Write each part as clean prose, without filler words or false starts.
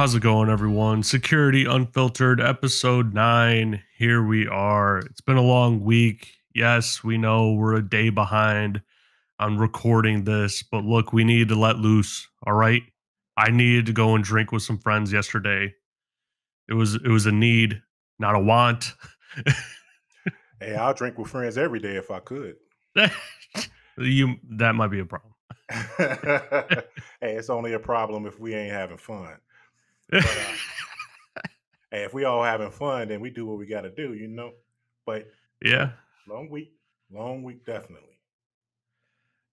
How's it going, everyone? Security Unfiltered, Episode 9. Here we are. It's been a long week. Yes, we know we're a day behind on recording this, but look, we need to let loose. All right. I needed to go and drink with some friends yesterday. It was a need, not a want. Hey, I'll drink with friends every day if I could. That might be a problem. Hey, it's only a problem if we ain't having fun. But hey, if we all having fun, then we do what we got to do. But Yeah. long week, long week, definitely.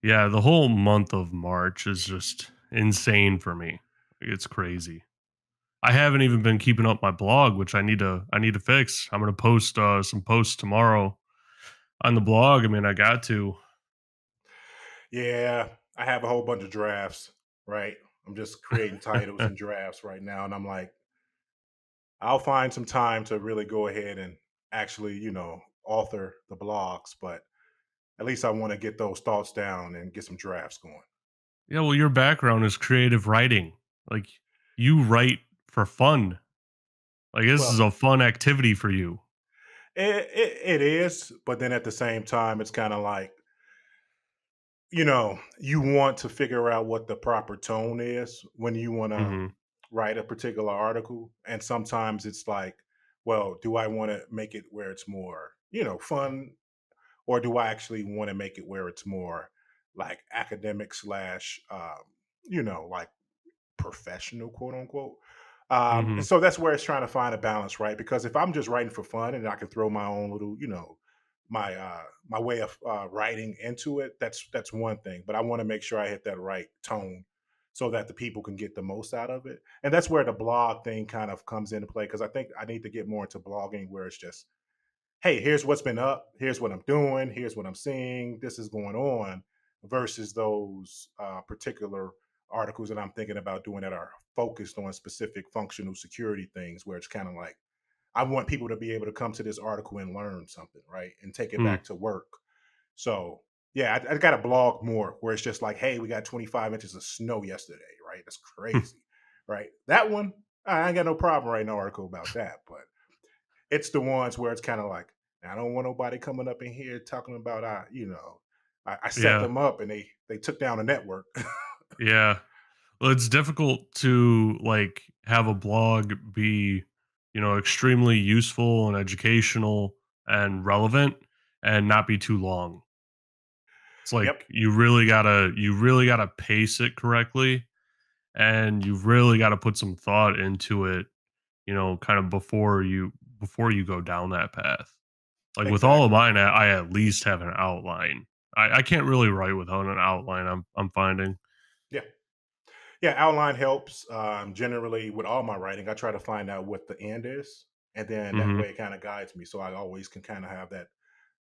Yeah, the whole month of March is just insane for me. It's crazy. I haven't even been keeping up my blog, which I need to fix. I'm gonna post some posts tomorrow on the blog. I mean, I got to. Yeah, I have a whole bunch of drafts. Right, I'm just creating titles and drafts right now, and I'm like, I'll find some time to really go ahead and actually, author the blogs. But at least I want to get those thoughts down and get some drafts going. Yeah, well, your background is creative writing. Like you write for fun. Like this is Well, a fun activity for you. it is, but then at the same time, it's kind of like, you want to figure out what the proper tone is when you want to Hmm. write a particular article. And sometimes it's like, well, do I want to make it where it's more, fun, or do I actually want to make it where it's more like academic slash, like professional, quote unquote. And Hmm. so that's where it's trying to find a balance, right? Because if I'm just writing for fun and I can throw my own little, my way of writing into it, that's one thing. But I want to make sure I hit that right tone so that the people can get the most out of it. And that's where the blog thing kind of comes into play because I think I need to get more into blogging where it's just, hey, here's what's been up, here's what I'm doing, here's what I'm seeing, this is going on, versus those particular articles that I'm thinking about doing that are focused on specific functional security things, where it's kind of like, I want people to be able to come to this article and learn something, right? And take it back to work. So, yeah, I got to blog more where it's just like, hey, we got 25 inches of snow yesterday, right? That's crazy, right? That one, I ain't got no problem writing an article about that, but it's the ones where it's kind of like, I don't want nobody coming up in here talking about I set Yeah. them up and they took down a network. Yeah. Well, it's difficult to like have a blog be, extremely useful and educational and relevant and not be too long. It's Yep. like you really gotta pace it correctly and you really gotta put some thought into it, kind of before you go down that path. Like with all of Exactly. mine, I at least have an outline. I can't really write without an outline. I'm finding. Yeah. Yeah. Outline helps. Generally, with all my writing, I try to find out what the end is, and then that Hmm. way it kind of guides me. So I always can kind of have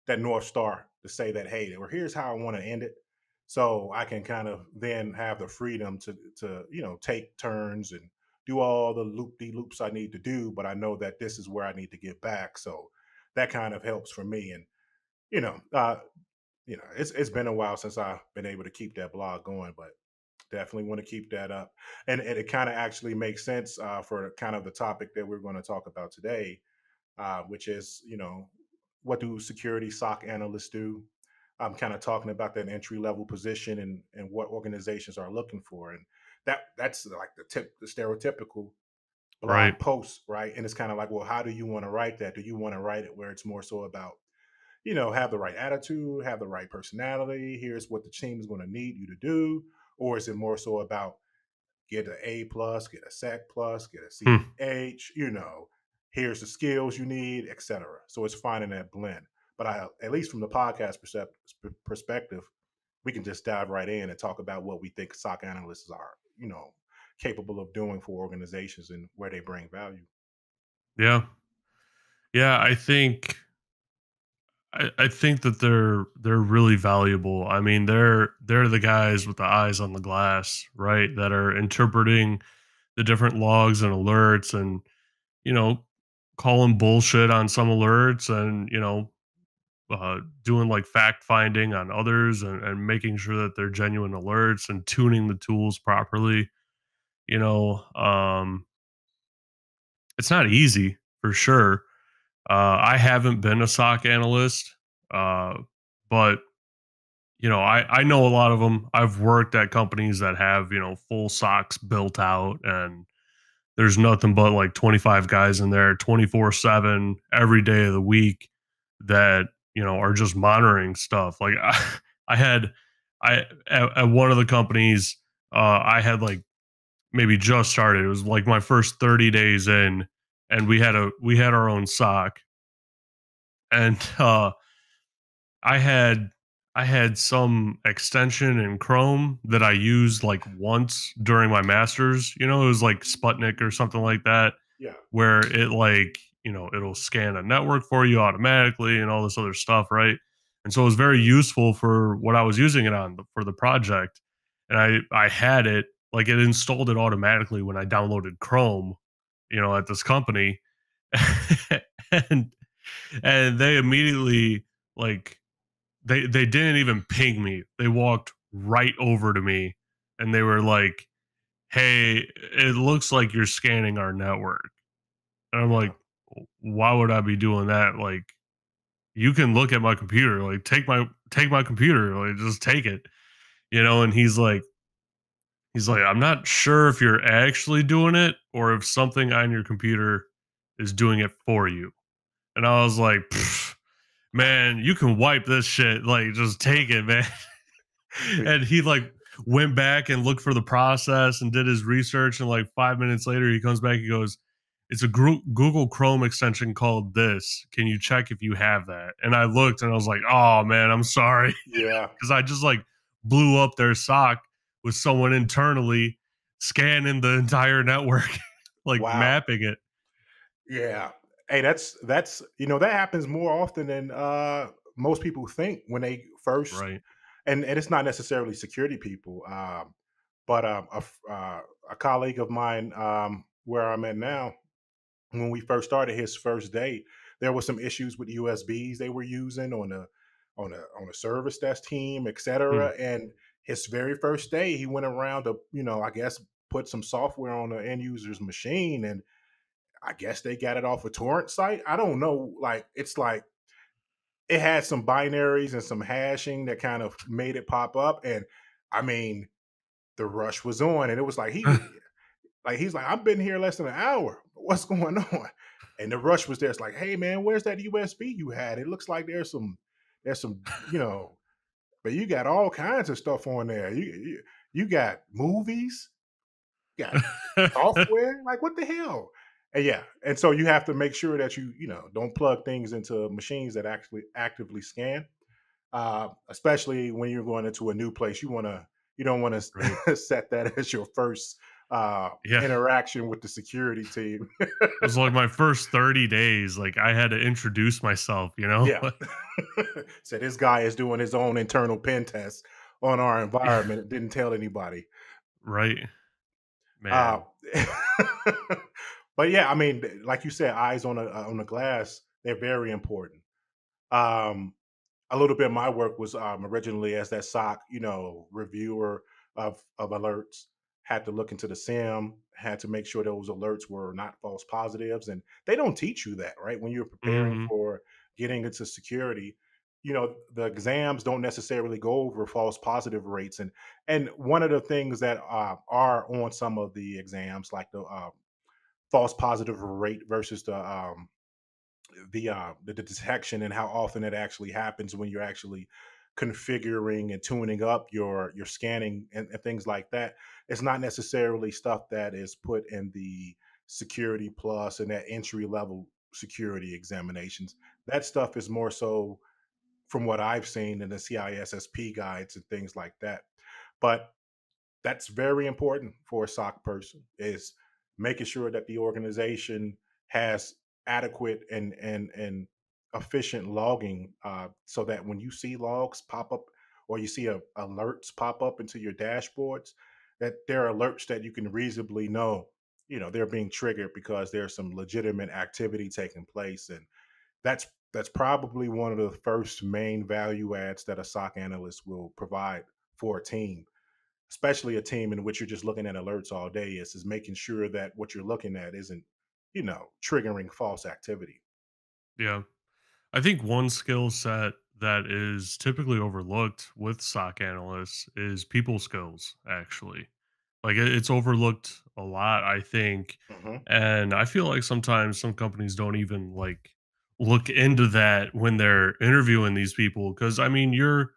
that north star to say that, hey, or here's how I want to end it. So I can kind of then have the freedom to take turns and do all the loop de loops I need to do, but I know that this is where I need to get back. So that kind of helps for me. And you know, uh, it's been a while since I've been able to keep that blog going, but definitely want to keep that up. And it kind of actually makes sense for kind of the topic that we're going to talk about today, which is, what do security SOC analysts do? I'm kind of talking about that entry level position and what organizations are looking for. And that's like the stereotypical Right. blog post, right? And it's kind of like, well, how do you want to write that? Do you want to write it where it's more so about, have the right attitude, have the right personality? Here's what the team is going to need you to do. Or is it more so about get an A plus, get a SEC plus, get a Hmm. CH, here's the skills you need, etc. So it's finding that blend. But at least from the podcast perspective, we can just dive right in and talk about what we think SOC analysts are, capable of doing for organizations and where they bring value. Yeah. Yeah. I think that they're really valuable. I mean, they're the guys with the eyes on the glass, right? That are interpreting the different logs and alerts and, you know, calling bullshit on some alerts and, doing like fact finding on others and making sure that they're genuine alerts and tuning the tools properly, you know. It's not easy for sure. I haven't been a SOC analyst, uh, but I know a lot of them. I've worked at companies that have full SOCs built out, and there's nothing but like 25 guys in there 24/7 every day of the week that are just monitoring stuff. Like I had I at one of the companies, I had like maybe just started. It was like my first 30 days in, and we had our own SOC, and I had I had some extension in Chrome that I used like once during my masters. It was like Sputnik or something like that, Yeah. where it like, it'll scan a network for you automatically and all this other stuff, right? And so it was very useful for what I was using it on for the project. And I had it like it installed it automatically when I downloaded Chrome, at this company. and and they immediately like they didn't even ping me. They walked right over to me and they were like, "Hey, it looks like you're scanning our network." And I'm Yeah. like, "Why would I be doing that? Like, you can look at my computer. Like, take my computer. Like, just take it." And he's like, "I'm not sure if you're actually doing it or if something on your computer is doing it for you." And I was like, "Pfft, man, you can wipe this shit. Like, just take it, man." And he like went back and looked for the process and did his research. And like 5 minutes later, he comes back. He goes, "It's a Google Chrome extension called this. Can you check if you have that?" And I looked and I was like, "Oh man, I'm sorry," Yeah. because I just like blew up their sock with someone internally scanning the entire network, like Wow. mapping it. Yeah. Hey, that's that happens more often than most people think when they first, Right. and it's not necessarily security people, but a colleague of mine, where I'm at now, when we first started his first day, there was some issues with USBs they were using on a service desk team, Hmm. etc. And his very first day, he went around to, I guess, put some software on the end user's machine, and I guess they got it off a torrent site. I don't know. Like, it's like it had some binaries and some hashing that kind of made it pop up. And I mean, the rush was on, and it was like he's like, I've been here less than an hour. What's going on? And the rush was there. It's like, hey man, where's that USB you had? It looks like there's some, but you got all kinds of stuff on there. You got movies, you got software. Like, what the hell? And yeah, and so you have to make sure that you don't plug things into machines that actually actively scan. Especially when you're going into a new place, you don't want Right. to set that as your first Yeah. interaction with the security team. It was like my first 30 days. Like I had to introduce myself. Yeah. So this guy is doing his own internal pen test on our environment. It didn't tell anybody. Right. Uh, Man. but yeah, I mean, like you said, eyes on a glass, they're very important. Um, a little bit of my work was originally as that SOC, reviewer of alerts. Had to look into the SIM, had to make sure those alerts were not false positives, and they don't teach you that, right? When you're preparing Mhm. for getting into security, the exams don't necessarily go over false positive rates, and one of the things that are on some of the exams, like the false positive rate versus the detection and how often it actually happens when you're actually configuring and tuning up your scanning and things like that. It's not necessarily stuff that is put in the security plus and that entry level security examinations. That stuff is more so from what I've seen in the CISSP guides and things like that. But that's very important for a SOC person, is making sure that the organization has adequate and efficient logging, so that when you see logs pop up or you see alerts pop up into your dashboards, that there are alerts that you can reasonably know, they're being triggered because there's some legitimate activity taking place. And that's probably one of the first main value adds that a SOC analyst will provide for a team, especially a team in which you're just looking at alerts all day, is making sure that what you're looking at isn't, triggering false activity. Yeah. I think one skill set that is typically overlooked with SOC analysts is people skills, actually. Like it's overlooked a lot, I think. Hmm. And I feel like sometimes some companies don't even like look into that when they're interviewing these people. Cause I mean, you're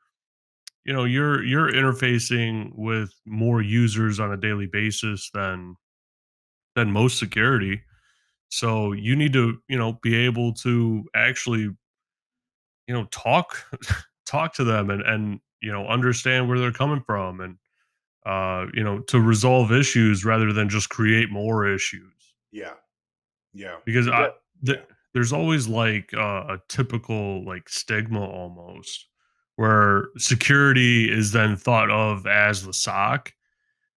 interfacing with more users on a daily basis than most security. So you need to, be able to actually, talk talk to them and understand where they're coming from and to resolve issues rather than just create more issues. Yeah, yeah, Because you did. Yeah, there's always like a typical like stigma almost where security is then thought of as the SOC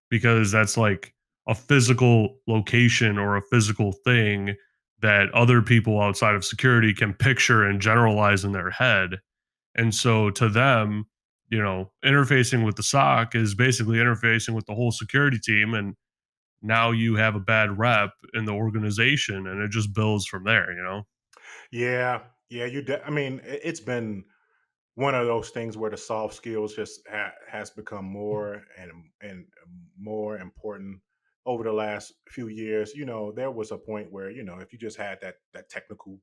because that's like a physical location or a physical thing that other people outside of security can picture and generalize in their head. And so to them, interfacing with the SOC is basically interfacing with the whole security team. And now you have a bad rep in the organization and it just builds from there. yeah, yeah. I mean, it's been one of those things where the soft skills just has become more and more important over the last few years. There was a point where if you just had that technical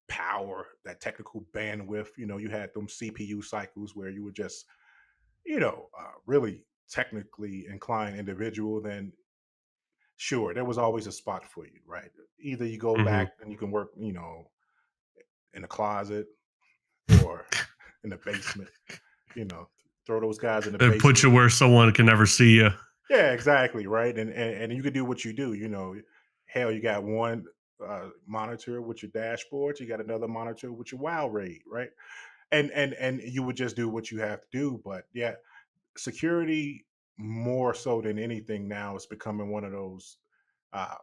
power, that technical bandwidth, you had them CPU cycles where you were just really technically inclined individual, then sure, there was always a spot for you, right? Either you go Hmm. back and you can work, in a closet or in the basement, you know, throw those guys in the It puts basement. you where someone can never see you. Yeah, exactly, right. And you can do what you do. Hell, you got one monitor with your dashboard, you got another monitor with your wow rate, right? And you would just do what you have to do. But yeah, security more so than anything now is becoming one of those uh,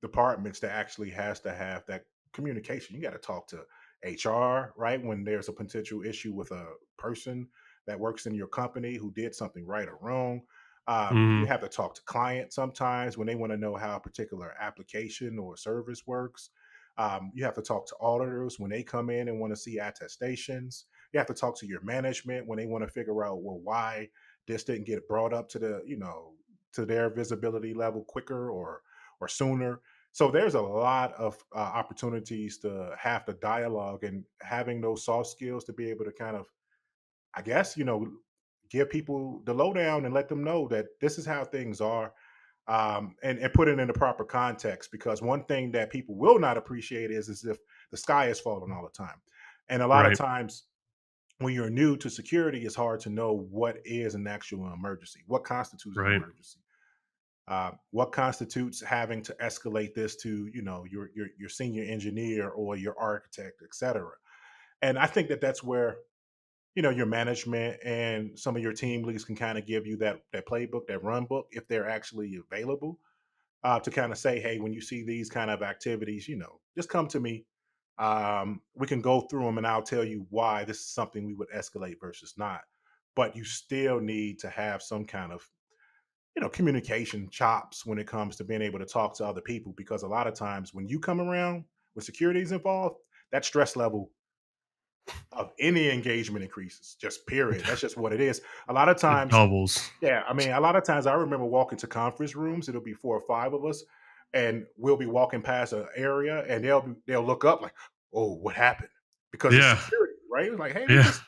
departments that actually has to have that communication. You got to talk to HR, right? When there's a potential issue with a person that works in your company who did something right or wrong. You Hmm. have to talk to clients sometimes when they want to know how a particular application or service works. You have to talk to auditors when they come in and want to see attestations. You have to talk to your management when they want to figure out, well, why this didn't get brought up to to their visibility level quicker or sooner. So there's a lot of opportunities to have the dialogue and having those soft skills to be able to kind of, I guess, give people the lowdown and let them know that this is how things are, and put it in the proper context. Because one thing that people will not appreciate is if the sky is falling all the time. And a lot of Right. times when you're new to security, it's hard to know what is an actual emergency, what constitutes an Right. emergency, what constitutes having to escalate this to your senior engineer or your architect, etc. And I think that that's where your management and some of your team leads can kind of give you that playbook, that run book, if they're actually available, to kind of say, hey, when you see these kind of activities, just come to me. We can go through them and I'll tell you why this is something we would escalate versus not. But you still need to have some kind of communication chops when it comes to being able to talk to other people, because a lot of times when you come around when security is involved, that stress level of any engagement increases, just period. That's just what it is. A lot of It times, doubles. yeah, I mean, a lot of times I remember walking to conference rooms, it'll be 4 or 5 of us, and we'll be walking past an area and they'll look up like, oh, what happened? Because it's Yeah. security, right? It's like, hey, we Yeah. just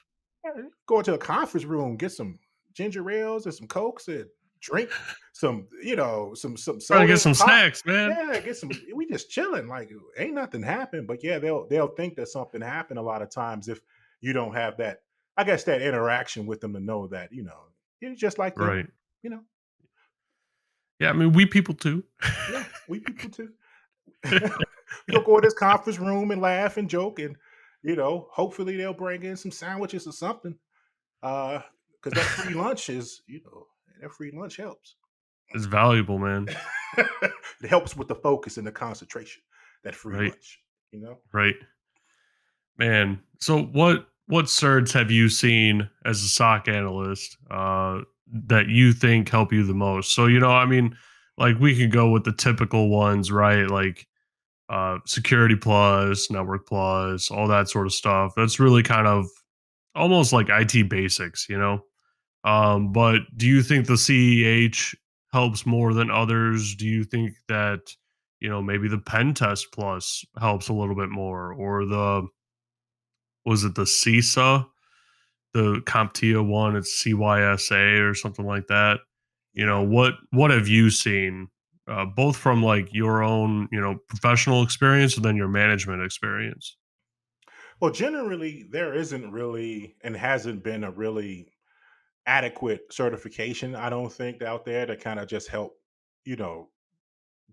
go into a conference room, get some ginger ales and some cokes and drink some, some Trying to get sodas, some pop. snacks, man. Yeah, get some. We just chilling, like ain't nothing happened. But yeah, they'll think that something happened a lot of times if you don't have that. I guess that interaction with them to know that you're just like them. Right. You know, Yeah, I mean, we people too. yeah, we people too. We don't go in this conference room and laugh and joke, and hopefully they'll bring in some sandwiches or something. Because that free lunch is, that free lunch helps. It's valuable, man. It helps with the focus and the concentration. That free Right. lunch, you know. Right. Man. So what certs have you seen as a SOC analyst that you think help you the most? So, I mean, like we could go with the typical ones, right? Like security plus, network plus, all that sort of stuff. That's really kind of almost like IT basics, you know? But do you think the CEH helps more than others? Do you think that, maybe the pen test plus helps a little bit more, or was it the CISA, the CompTIA one? It's CYSA or something like that. Yeah. What have you seen, both from like your own, professional experience and then your management experience? Well, generally, there isn't really and hasn't been a really adequate certification, I don't think, out there to kind of just help, you know,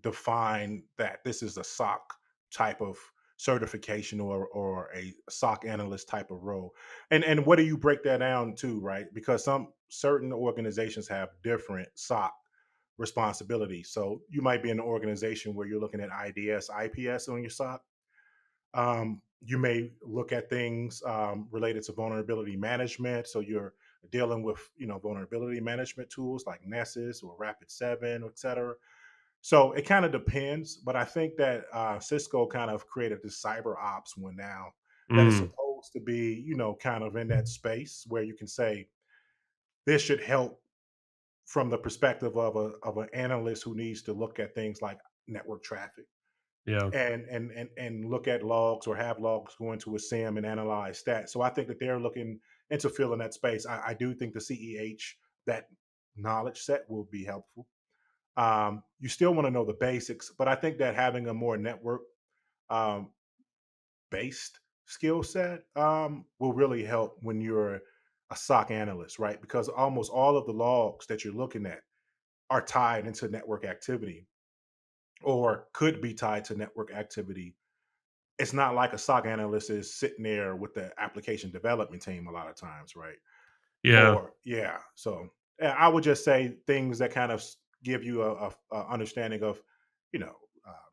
define that this is a SOC type of certification or a SOC analyst type of role. And what do you break that down to, right? Because some certain organizations have different SOC responsibilities. So you might be in an organization where you're looking at IDS, IPS on your SOC. You may look at things related to vulnerability management. So you're dealing with vulnerability management tools like Nessus or Rapid7, et cetera. So it kind of depends, but I think that Cisco kind of created this cyber ops one now that is Mm, supposed to be, kind of in that space where you can say this should help from the perspective of an analyst who needs to look at things like network traffic yeah. and look at logs or have logs go into a SIM and analyze that. So I think that they're looking into filling that space. I do think the CEH, that knowledge set, will be helpful. You still want to know the basics, but I think that having a more network um, based skill set will really help when you're a SOC analyst, right? Because almost all of the logs that you're looking at are tied into network activity or could be tied to network activity. It's not like a SOC analyst is sitting there with the application development team a lot of times, right? Yeah. Or yeah, so yeah, I would just say things that kind of give you a understanding of, you know,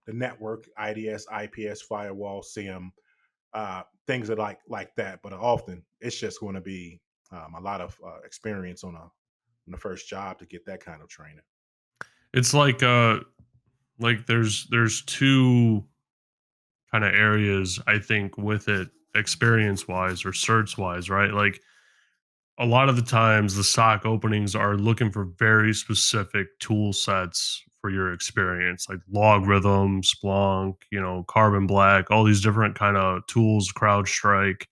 the network, IDS, IPS, firewall, SIM, things that like that. But often it's just going to be a lot of experience on the first job to get that kind of training. It's like there's two kind of areas I think with it, experience wise or certs wise, right? Like a lot of the times the stock openings are looking for very specific tool sets for your experience, like logarithm, Splunk, Carbon Black, all these different kind of tools, CrowdStrike.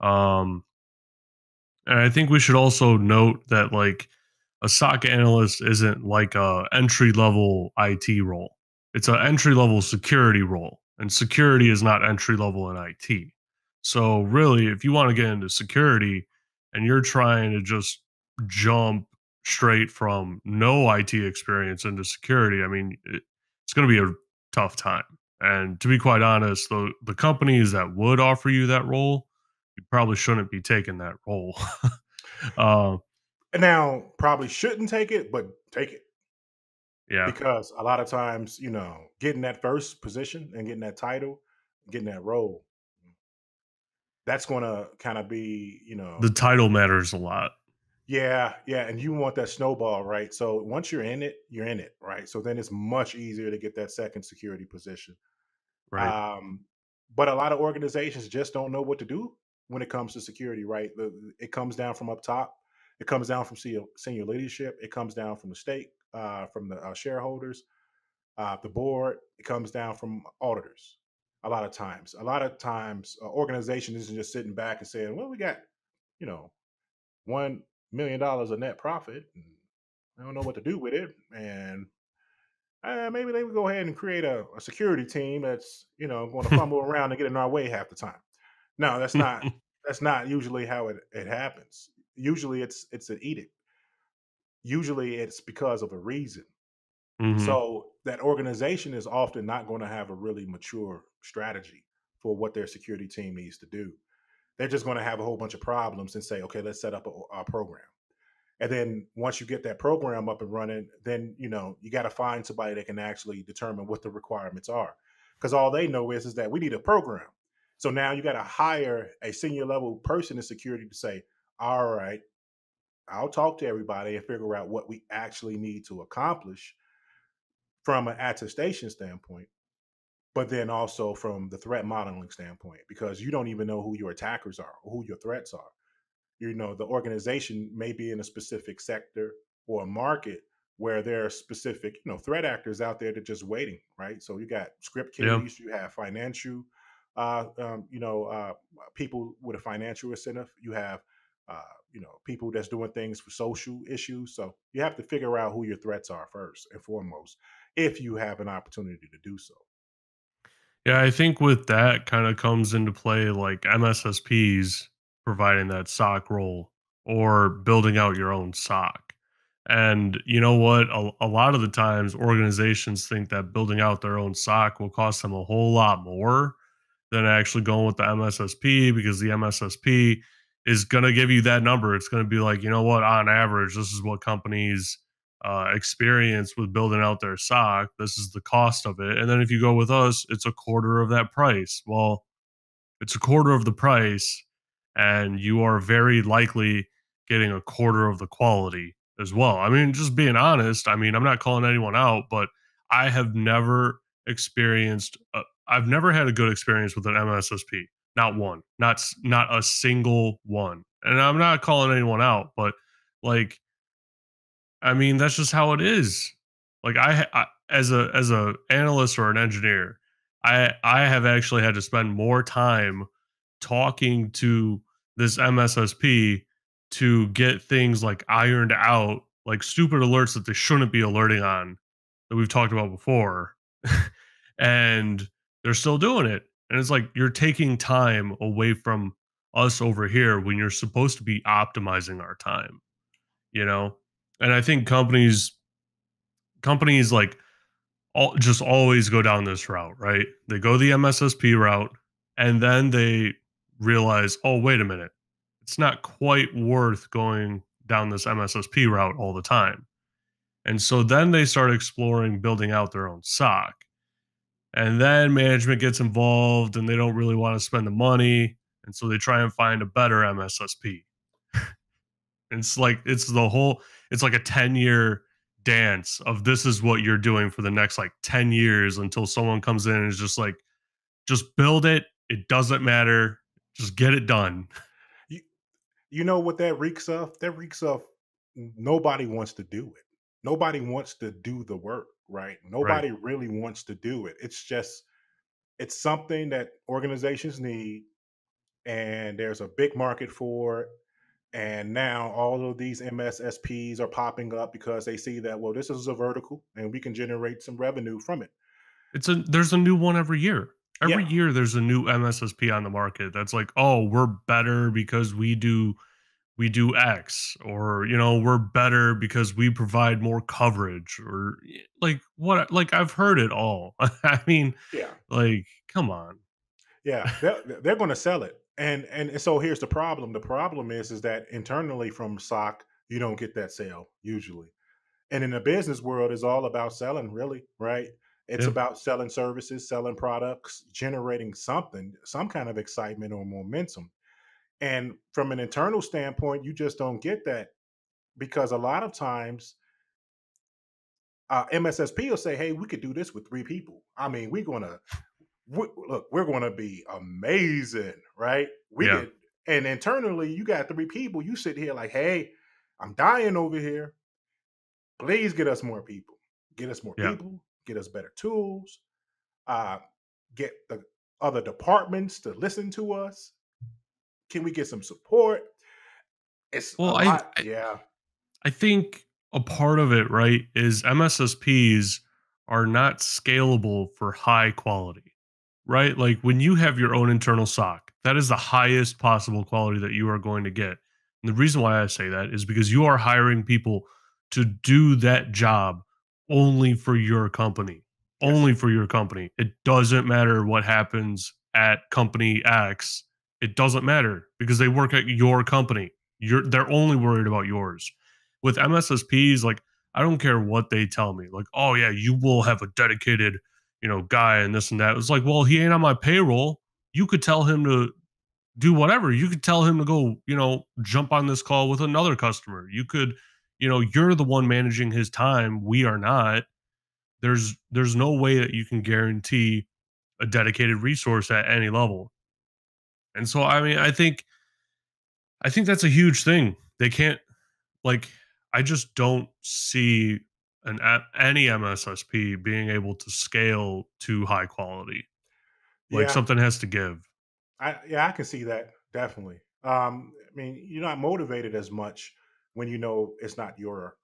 Um, and I think we should also note that like a SOC analyst isn't like a entry level IT role. It's an entry level security role, and security is not entry level in IT. So really, if you want to get into security and you're trying to just jump straight from no IT experience into security, I mean, it's going to be a tough time. And to be quite honest, the companies that would offer you that role, you probably shouldn't be taking that role. uh, And now probably shouldn't take it, but take it yeah. because a lot of times, getting that first position and getting that title, getting that role, that's going to kind of be, The title matters a lot, yeah, yeah, and you want that snowball, right? So once you're in it, right? So then it's much easier to get that second security position. right? Um, but a lot of organizations just don't know what to do when it comes to security, right? It comes down from up top. It comes down from senior leadership. It comes down from the state, from the shareholders, the board. It comes down from auditors. A lot of times, organization isn't just sitting back and saying, "Well, we got, you know, $1 million of net profit. And I don't know what to do with it, and maybe they would go ahead and create a security team that's going to fumble around and get in our way half the time." No, that's not usually how it happens. Usually it's an edict. Usually it's because of a reason. Hmm. So that organization is often not going to have a really mature strategy for what their security team needs to do. They're just going to have a whole bunch of problems and say, okay, let's set up a program. And then once you get that program up and running, then you got to find somebody that can actually determine what the requirements are. Because all they know is that we need a program. So now you got to hire a senior level person in security to say, all right, I'll talk to everybody and figure out what we actually need to accomplish. from an attestation standpoint, but then also from the threat modeling standpoint, because you don't even know who your attackers are or who your threats are. You know, the organization may be in a specific sector or a market where there are specific, threat actors out there that just waiting, right? So you got script Yeah. kiddies, you have financial, uh, um, you know, uh, people with a financial incentive. You have, people that's doing things for social issues. So you have to figure out who your threats are first and foremost, if you have an opportunity to do so. Yeah, I think with that kind of comes into play like MSSPs providing that SOC role or building out your own SOC. And you know what? A lot of the times organizations think that building out their own SOC will cost them a whole lot more than actually going with the MSSP, because the MSSP is going to give you that number. It's going to be like, you know what, on average, this is what companies experience with building out their SOC. This is the cost of it. And then if you go with us, it's a quarter of that price. Well, it's a quarter of the price, and you are very likely getting a quarter of the quality as well. I mean, just being honest, I mean, I'm not calling anyone out, but I have never I've never had a good experience with an MSSP. Not one. Not a single one. And I'm not calling anyone out, but like, I mean, that's just how it is. Like as a analyst or an engineer, I have actually had to spend more time talking to this MSSP to get things like ironed out, like stupid alerts that they shouldn't be alerting on that we've talked about before. And they're still doing it. And it's like you're taking time away from us over here when you're supposed to be optimizing our time, you know? And I think companies like just always go down this route, right? They go the MSSP route, and then they realize, oh, wait a minute, it's not quite worth going down this MSSP route all the time. And so then they start exploring building out their own SOC. And then management gets involved and they don't really want to spend the money. And so they try and find a better MSSP. It's like it's like a 10-year dance of this is what you're doing for the next like 10 years until someone comes in and is just like, just build it. It doesn't matter. Just get it done. You, you know what that reeks of? That reeks of nobody wants to do it. Nobody wants to do the work, right? Right. Nobody really wants to do it. It's something that organizations need, and there's a big market for it. And now all of these MSSPs are popping up because they see that, well, this is a vertical and we can generate some revenue from it. There's a new one every year. Every Yeah, year there's a new MSSP on the market that's like, "Oh, we're better because we do X," or, "We're better because we provide more coverage," or like what, like I've heard it all. I mean, yeah, like, come on. yeah. They're going to sell it, and so here's the problem. The problem is that internally from SOC, you don't get that sale usually. And in the business world, it's all about selling, really, right? It's Yeah. about selling services, selling products, generating something, some kind of excitement or momentum. And from an internal standpoint, you just don't get that, because a lot of times MSSP will say, "Hey, we could do this with 3 people. I mean, look, we're gonna be amazing, right? We Yeah. could." And internally, you got 3 people. You sit here like, "Hey, I'm dying over here. Please get us more people. Get us more Yeah. people. Get us better tools. Uh, get the other departments to listen to us. Can we get some support?" It's a Well, lot. Yeah. I think a part of it, right, is MSSPs are not scalable for high quality, right? Like when you have your own internal SOC, that is the highest possible quality that you are going to get. And the reason why I say that is because you are hiring people to do that job only for your company, Yes. only for your company. It doesn't matter what happens at company X. It doesn't matter because they work at your company. They're only worried about yours. With MSSPs, like I don't care what they tell me, like, oh yeah, you will have a dedicated, guy and this and that. It's like, well, he ain't on my payroll. You could tell him to do whatever. You could tell him to go, jump on this call with another customer. You could, you're the one managing his time. We are not. there's no way that you can guarantee a dedicated resource at any level. And so I mean, I think that's a huge thing. They can't like I just don't see any MSSP being able to scale to high quality. Like Yeah, something has to give. I can see that definitely. I mean, you're not motivated as much when you know it's not your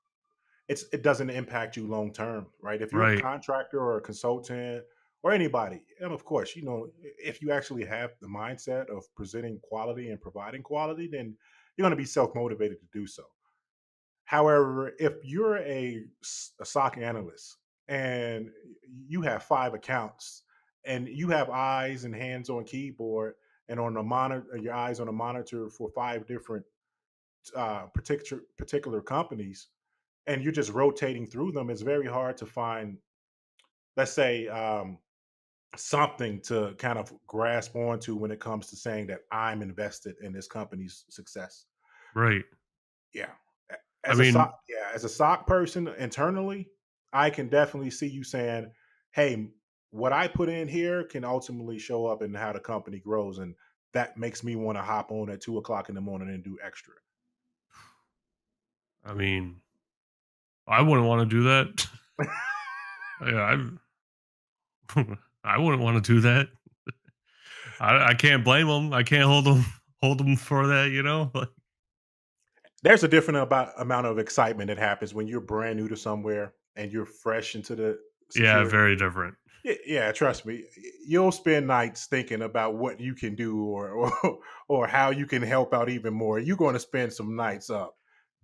it doesn't impact you long term, right? If you're a Right. contractor or a consultant or anybody, and of course, if you actually have the mindset of presenting quality and providing quality, then you're going to be self motivated to do so. However, if you're a SOC analyst and you have 5 accounts and you have eyes and hands on keyboard and on the monitor, your eyes on a monitor for 5 different particular companies, and you're just rotating through them, it's very hard to find, let's say, something to kind of grasp onto when it comes to saying that I'm invested in this company's success. Right. Yeah. I As a mean, SOC person internally, I can definitely see you saying, "Hey, what I put in here can ultimately show up in how the company grows, and that makes me want to hop on at 2 o'clock in the morning and do extra." I mean, I wouldn't want to do that. Yeah, I wouldn't want to do that. I can't blame them. I can't hold them for that. Like, There's a different amount of excitement that happens when you're brand new to somewhere and you're fresh into the yeah, security. very different. Yeah, trust me. You'll spend nights thinking about what you can do or how you can help out even more. You're going to spend some nights up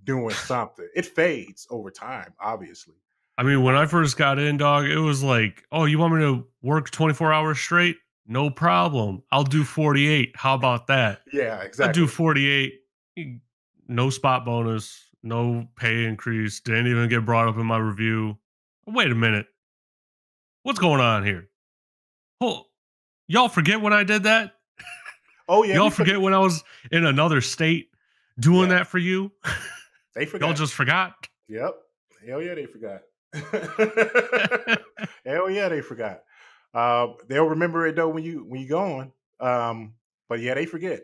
doing something. It fades over time, obviously. I mean, when Uh, I first got in, dog, it was like, oh, you want me to work 24 hours straight? No problem. I'll do 48. How about that? yeah, I do exactly. 48. No spot bonus, no pay increase. Didn't even get brought up in my review. Wait a minute. What's going on here? Oh, y'all forget when I did that? Oh yeah, Y'all we forget. forget when I was in another state doing Yeah, that for you? they Y'all forgot. just forgot? Yep. Hell yeah, they forgot. Hell yeah, they forgot. They'll remember it though when you gone. But yeah, they forget.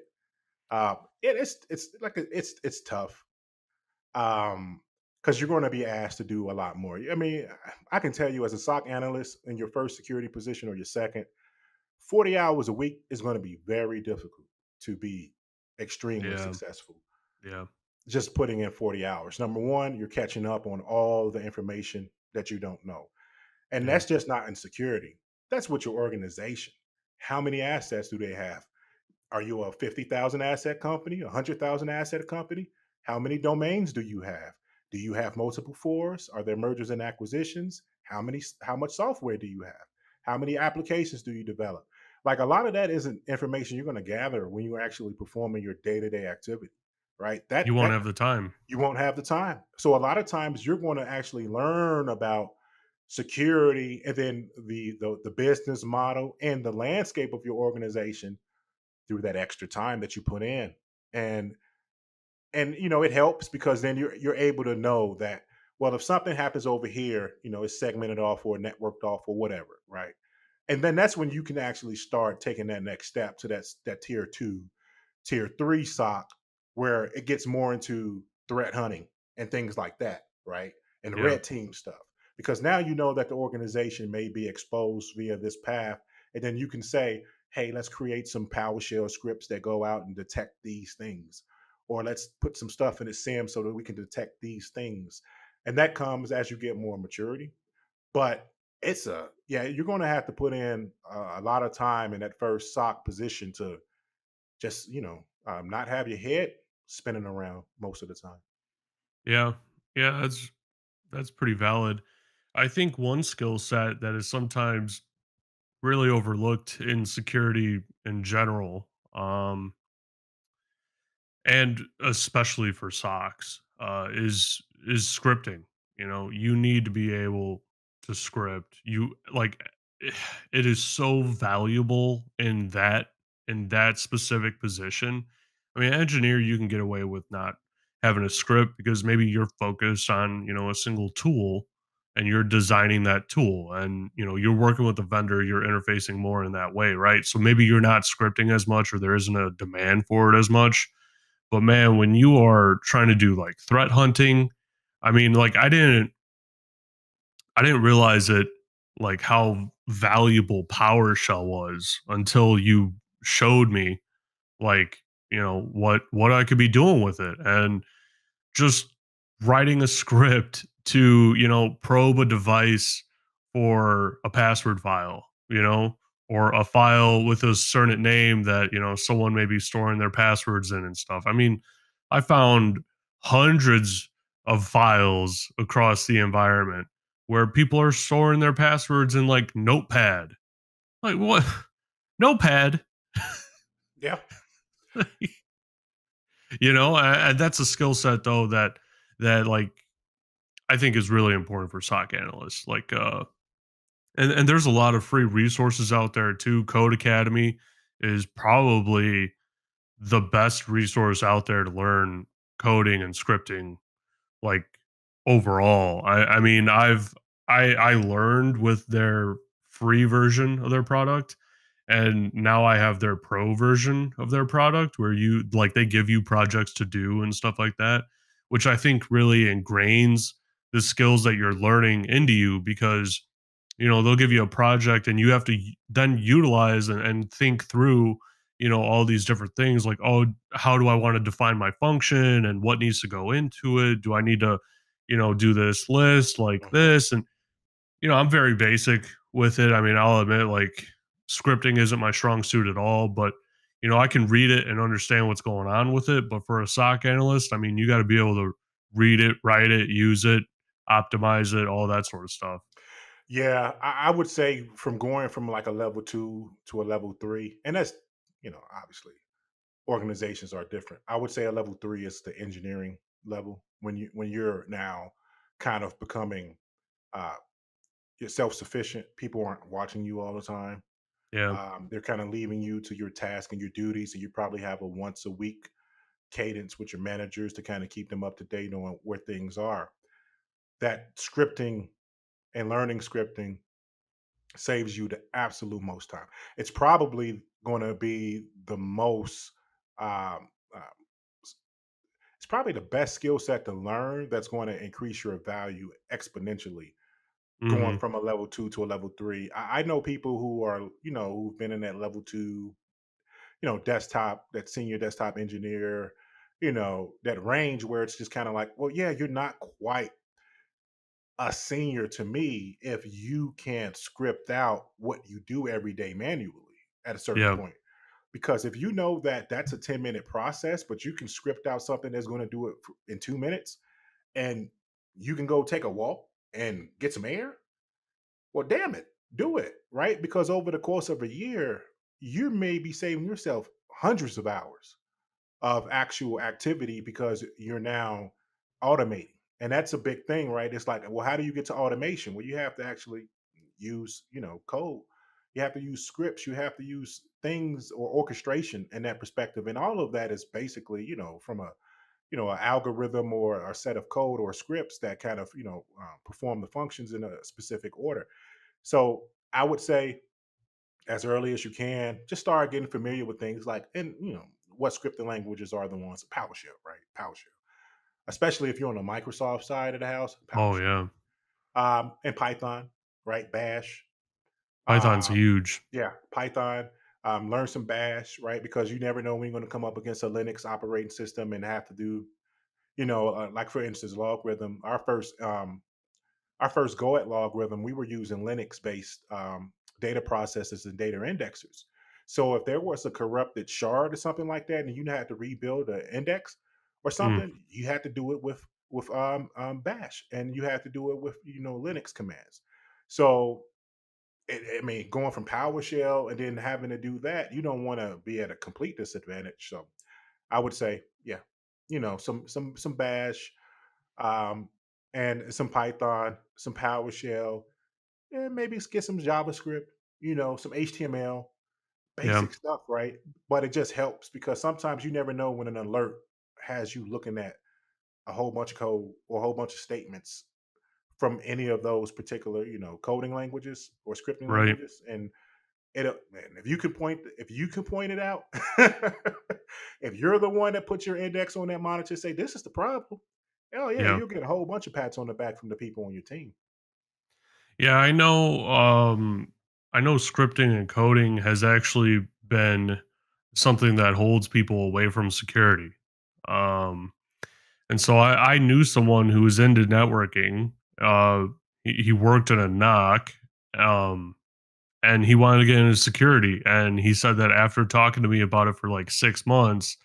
It's like it's tough. Because you're going to be asked to do a lot more. I mean, I can tell you as a SOC analyst in your first security position or your second, 40 hours a week is going to be very difficult to be extremely Yeah, successful. yeah, Just putting in 40 hours. Number one, you're catching up on all the information that you don't know. And yeah. that's just not in security. That's with your organization. How many assets do they have? Are you a 50,000 asset company, a 100,000 asset company? How many domains do you have? Do you have multiple fours? Are there mergers and acquisitions? How much software do you have? How many applications do you develop? Like a lot of that isn't information you're going to gather when you're actually performing your day-to-day activity, right? You won't That have the time. you won't have the time. So a lot of times you're going to actually learn about security and then the business model and the landscape of your organization through that extra time that you put in. And it helps because then you're able to know that, well, if something happens over here, it's segmented off or networked off or whatever, right? And then that's when you can actually start taking that next step to that tier 2, tier 3 SOC, where it gets more into threat hunting and things like that, right? And Yeah, red team stuff. Because now you know that the organization may be exposed via this path. And then you can say, hey, let's create some PowerShell scripts that go out and detect these things. Or let's put some stuff in the SIM so that we can detect these things. And that comes as you get more maturity. But you're going to have to put in a lot of time in that first SOC position to just not have your head spinning around most of the time. yeah, yeah. That's pretty valid. I think one skill set that is sometimes really overlooked in security in general, and especially for socks, is scripting. You need to be able to script. You like it is so valuable in that specific position. I mean, engineer, you can get away with not having a script because maybe you're focused on a single tool. and you're designing that tool, and you're working with the vendor, you're interfacing more in that way, right? So maybe you're not scripting as much, or there isn't a demand for it as much. But man, when you are trying to do like threat hunting, I mean, like I didn't realize it, like how valuable PowerShell was until you showed me, like, what I could be doing with it. And just writing a script to, probe a device for a password file, or a file with a certain name that, someone may be storing their passwords in and stuff. I mean, I found hundreds of files across the environment where people are storing their passwords in like Notepad. Like what? Notepad? Yeah. And that's a skill set though that like I think is really important for SOC analysts. Like, and there's a lot of free resources out there too. Code Academy is probably the best resource out there to learn coding and scripting, like, overall. I mean, I learned with their free version of their product, and now I have their pro version of their product where they give you projects to do and stuff like that, which I think really ingrains the skills that you're learning into you, because they'll give you a project and you have to then utilize and think through all these different things, like, oh, how do I want to define my function and what needs to go into it? Do I need to do this list like Mhm. this? And I'm very basic with it. I mean, I'll admit, like, scripting isn't my strong suit at all, but I can read it and understand what's going on with it. But for a SOC analyst, I mean, you got to be able to read it, write it, use it, optimize it, all that sort of stuff. Yeah, I would say from going from like a level two to a level three, and that's obviously organizations are different. I would say a level three is the engineering level when you're now kind of becoming uh, you're self sufficient. People aren't watching you all the time. Yeah. They're kind of leaving you to your task and your duties, and you probably have a once a week cadence with your managers to kind of keep them up to date on where things are. That scripting and learning scripting saves you the absolute most time. It's probably going to be the most um, uh, it's probably the best skill set to learn that's going to increase your value exponentially going Hmm. from a level two to a level three. I know people who are, who've been in that level two, desktop, that senior desktop engineer, that range where it's just kind of like, well, yeah, you're not quite a senior to me if you can't script out what you do every day manually at a certain Yeah. point. Because if you know that that's a 10-minute process, but you can script out something that's going to do it in 2 minutes, and you can go take a walk and get some air, well, damn it, do it, right? Because over the course of a year, you may be saving yourself hundreds of hours of actual activity because you're now automating. And that's a big thing, right? It's like, well, how do you get to automation? Well, you have to actually use, code. You have to use scripts. You have to use things or orchestration in that perspective. And all of that is basically, from a, an algorithm or a set of code or scripts that kind of, perform the functions in a specific order. So I would say as early as you can, just start getting familiar with things like, and what scripting languages are the ones? PowerShell, right? PowerShell, especially if you're on the Microsoft side of the house, Oh PowerShell, yeah. and Python, right? Bash, Python's um, huge. yeah, Python. Learn some Bash, right? Because you never know when you're going to come up against a Linux operating system and have to do, like for instance, logarithm. Our first go at logarithm, we were using Linux based data processors and data indexers. So if there was a corrupted shard or something like that, and you had to rebuild an index or Mm, something, you had to do it with Bash, and you had to do it with Linux commands. So I mean, going from PowerShell and then having to do that, you don't want to be at a complete disadvantage. So I would say, yeah, some Bash, um, and some Python, some PowerShell, and maybe get some JavaScript, some HTML, yeah. basic stuff, right? But it just helps because sometimes you never know when an alert has you looking at a whole bunch of code or a whole bunch of statements from any of those particular, coding languages or scripting Right. languages. And it, man, if you can point it out, if you're the one that puts your index on that monitor, say this is the problem. Hell yeah, Yeah. you'll get a whole bunch of pats on the back from the people on your team. Yeah, I know scripting and coding has actually been something that holds people away from security. Um and so I knew someone who was into networking. He worked in a knock, um and he wanted to get into security, and he said that after talking to me about it for like 6 months,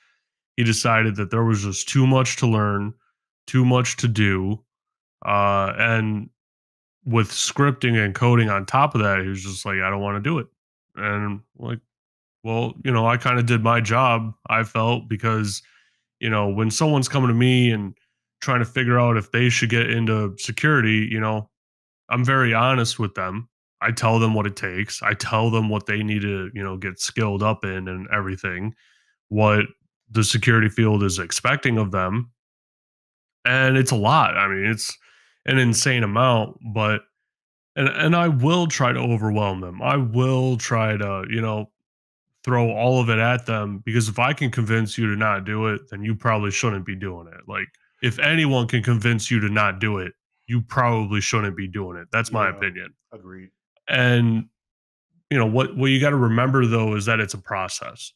he decided that there was just too much to learn, too much to do, and with scripting and coding on top of that, he was just like, I don't want to do it. And like, well, I kind of did my job, I felt, because, when someone's coming to me and trying to figure out if they should get into security, I'm very honest with them. I tell them what it takes. I tell them what they need to, get skilled up in and everything, what the security field is expecting of them. And it's a lot. I mean, it's an insane amount, but and I will try to overwhelm them. I will try to, throw all of it at them, because if I can convince you to not do it, then you probably shouldn't be doing it. Like, if anyone can convince you to not do it, you probably shouldn't be doing it. That's my Yeah, opinion. agreed. And what you got to remember though is that it's a process.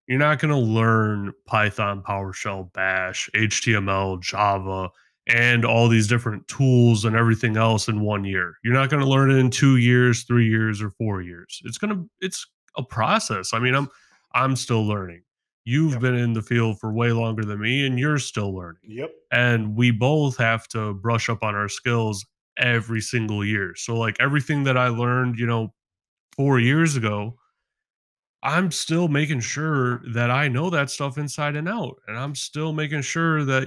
You're not going to learn Python, PowerShell, Bash, HTML, Java, and all these different tools and everything else in 1 year. You're not going to learn it in 2 years, 3 years, or 4 years. It's a process. I mean, I'm still learning. You've Yep. been in the field for way longer than me, and you're still learning. Yep. And we both have to brush up on our skills every single year. So like everything that I learned, 4 years ago, I'm still making sure that I know that stuff inside and out. And I'm still making sure that,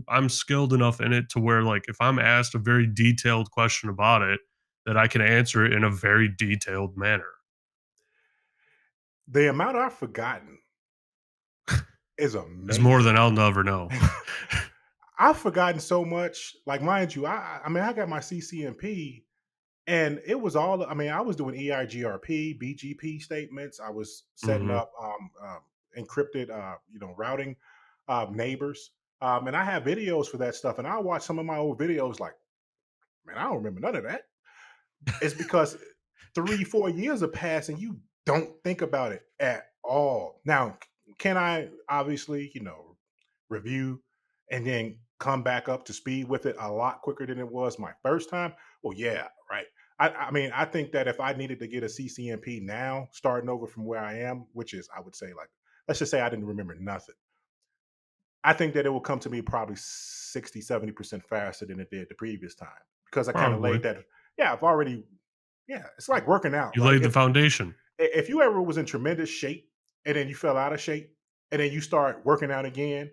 I'm skilled enough in it to where, like, if I'm asked a very detailed question about it, that I can answer it in a very detailed manner. The amount I've forgotten is Is more than amazing. I'll never know. I've forgotten so much. Like, mind you, I mean, I got my CCNP, and it was all. I mean, I was doing EIGRP, BGP statements. I was setting Hmm. up encrypted, routing neighbors, and I have videos for that stuff. And I watch some of my old videos, like, man, I don't remember none of that. It's because 3, 4 years have passed, and you don't think about it at all. Now, can I obviously, review and then come back up to speed with it a lot quicker than it was my first time? Well, yeah, right. I mean, I think that if I needed to get a CCNP now, starting over from where I am, which is, I would say, like, let's just say I didn't remember nothing. I think that it will come to me probably 60, 70% faster than it did the previous time, because I kind of Probably. laid that. Yeah, I've already, yeah, it's like working out, You right? laid the foundation. If you ever was in tremendous shape and then you fell out of shape and then you start working out again,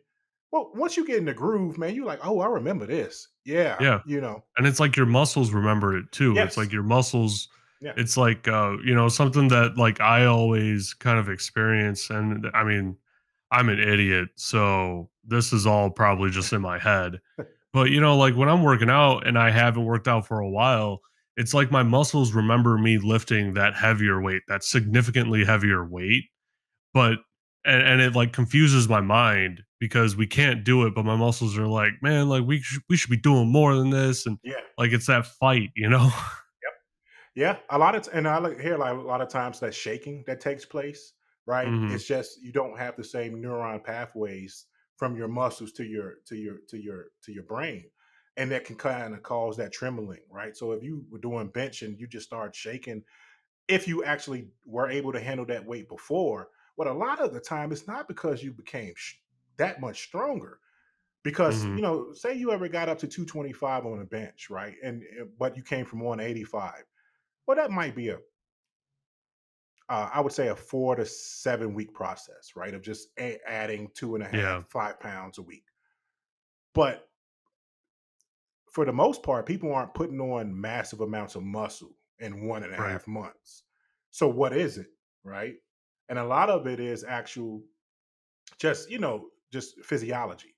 well, once you get in the groove, man, you're like, oh, I remember this. Yeah, Yeah. And it's like your muscles remember it too. It's yes, like your muscles, yeah, it's like, something that, like, I always kind of experience. And I mean, I'm an idiot, so this is all probably just in my head. But, like, when I'm working out and I haven't worked out for a while, it's like my muscles remember me lifting that heavier weight, that significantly heavier weight. But and it, like, confuses my mind because we can't do it, but my muscles are like, "Man, like, we should be doing more than this," and, yeah. like, it's that fight, you know? Yeah, a lot of and I like hear, like, a lot of times that shaking that takes place, right? Mhm. It's just you don't have the same neuron pathways from your muscles to your brain, and that can kind of cause that trembling, right? So if you were doing bench and you just start shaking, if you actually were able to handle that weight before, but a lot of the time it's not because you became that much stronger. Because Mhm. say you ever got up to 225 on a bench, right? And but you came from 185. Well, that might be I would say a 4 to 7 week process, right? Of just adding two and a Yeah. half, 5 pounds a week. But for the most part, people aren't putting on massive amounts of muscle in one and a Right. half months. So what is it, right? And a lot of it is actual, just just physiology.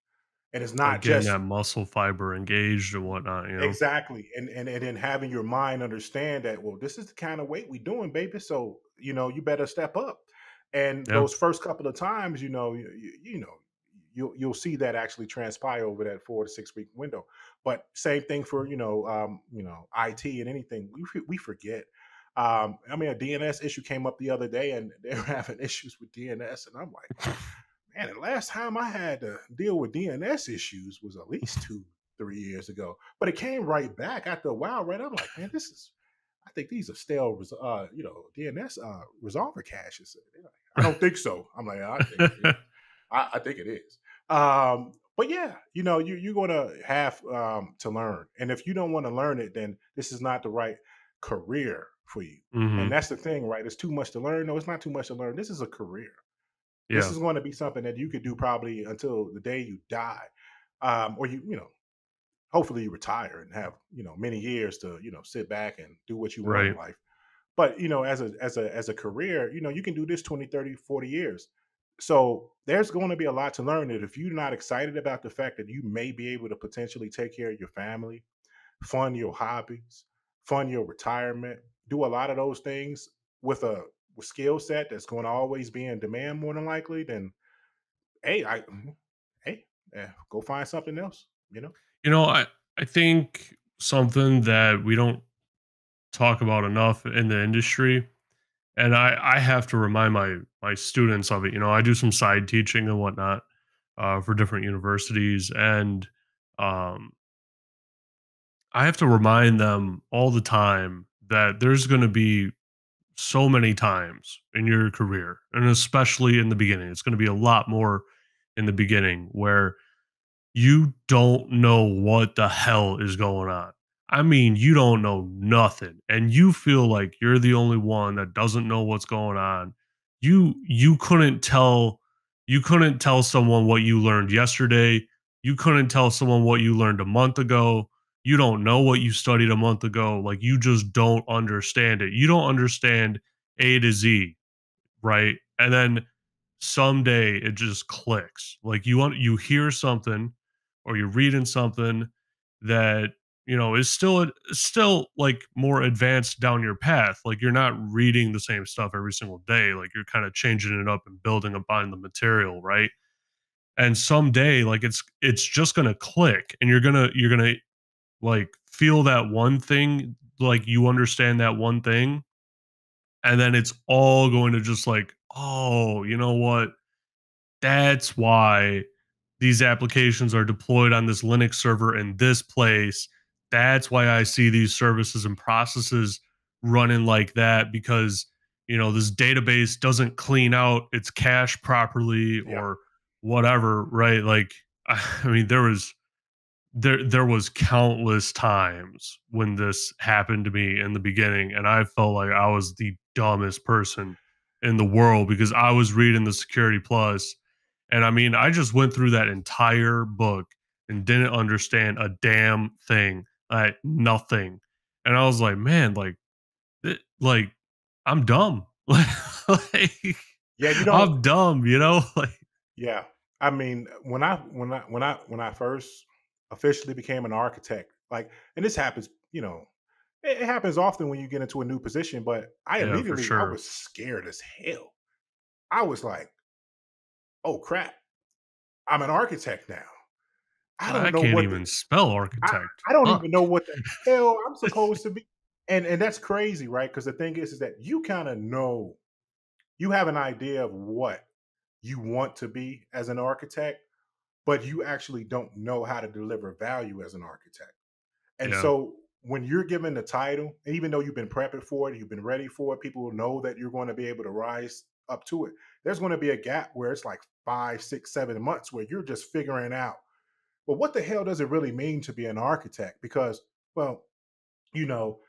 And it's Like not getting just that muscle fiber engaged and whatnot, you know? exactly, and then having your mind understand that, well, this is the kind of weight we doing, baby. So you better step up. And Yeah. those first couple of times, you'll see that actually transpire over that 4 to 6 week window. But same thing for IT and anything. We forget. I mean, a DNS issue came up the other day, and they were having issues with DNS, and I'm like, man, the last time I had to deal with DNS issues was at least 2, 3 years ago. But it came right back after a while, right? I'm like, man, I think these are stale, DNS resolver caches. They're like, I don't think so. I'm like, I think it is. I think it is. But yeah, you're going to have to learn. And if you don't want to learn it, then this is not the right career for you. And Mhm. that's the thing, right? It's too much to learn. No, it's not too much to learn. This is a career. This Yeah. is going to be something that you could do probably until the day you die, or hopefully you retire and have many years to sit back and do what you want in Right. life. But as a career, you can do this 20, 30, 40 years. So there's going to be a lot to learn. That if you're not excited about the fact that you may be able to potentially take care of your family, fund your hobbies, fund your retirement, do a lot of those things with a skill set that's going to always be in demand more than likely, then hey, hey, go find something else. You know, I think something that we don't talk about enough in the industry, and I have to remind my students of it. You know, I do some side teaching and whatnot for different universities, and um, I have to remind them all the time that there's going to be so many times in your career, and especially in the beginning. It's going to be a lot more in the beginning where you don't know what the hell is going on. I mean, you don't know nothing and you feel like you're the only one that doesn't know what's going on. You couldn't tell someone what you learned yesterday. You couldn't tell someone what you learned a month ago. You don't know what you studied a month ago. Like you just don't understand it. You don't understand A to Z, right? And then someday it just clicks. Like you hear something or you're reading something that is still like more advanced down your path. Like you're not reading the same stuff every single day. Like you're kind of changing it up and building upon the material, right? And someday like it's just gonna click and you're gonna like feel that one thing, like you understand that one thing, and then it's all going to just like, oh, you know what? That's why these applications are deployed on this Linux server in this place. That's why I see these services and processes running like that because, this database doesn't clean out its cache properly Yeah. or whatever, right? Like, I mean, there was countless times when this happened to me in the beginning and I felt like I was the dumbest person in the world because I was reading the security plus, and I mean I just went through that entire book and didn't understand a damn thing, like nothing. And I was like, man, like I'm dumb. Like Yeah, I'm dumb, like yeah. I mean, when I first officially became an architect, like, and this happens, it happens often when you get into a new position, but yeah, for I sure. was scared as hell. I was like, "Oh crap, I'm an architect now. I don't I know can't what the even spell I architect. I don't even Fuck. know what the hell I'm supposed to be." And that's crazy, right? Because the thing is that you kind of know, you have an idea of what you want to be as an architect, but you actually don't know how to deliver value as an architect. And Yeah. so when you're given the title, and even though you've been prepping for it, you've been ready for it, people will know that you're going to be able to rise up to it. There's going to be a gap where it's like 5, 6, 7 months where you're just figuring out, well, what the hell does it really mean to be an architect? Because, well, you know,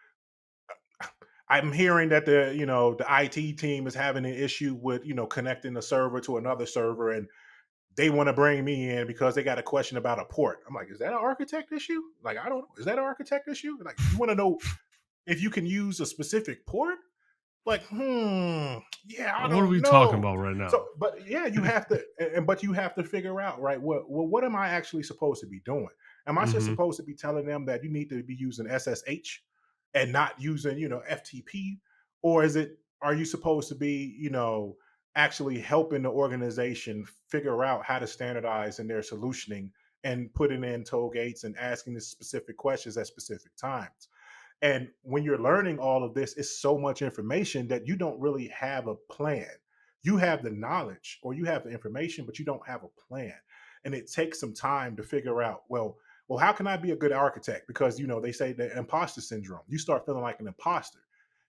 I'm hearing that the IT team is having an issue with, connecting the server to another server, and they want to bring me in because they got a question about a port. I'm like, is that an architect issue? Like, I don't know. Is that an architect issue? Like, you want to know if you can use a specific port? like, yeah, I What are don't we talking know. about right now? So, but yeah, you have to, but you have to figure out, right? What am I actually supposed to be doing? Am I just Mhm. supposed to be telling them that you need to be using SSH and not using, FTP, or are you supposed to be, actually helping the organization figure out how to standardize in their solutioning and putting in toll gates and asking the specific questions at specific times? And when you're learning all of this, it's so much information that you don't really have a plan. You have the knowledge or you have the information, but you don't have a plan. And it takes some time to figure out, well, how can I be a good architect? Because they say the imposter syndrome. You start feeling like an imposter.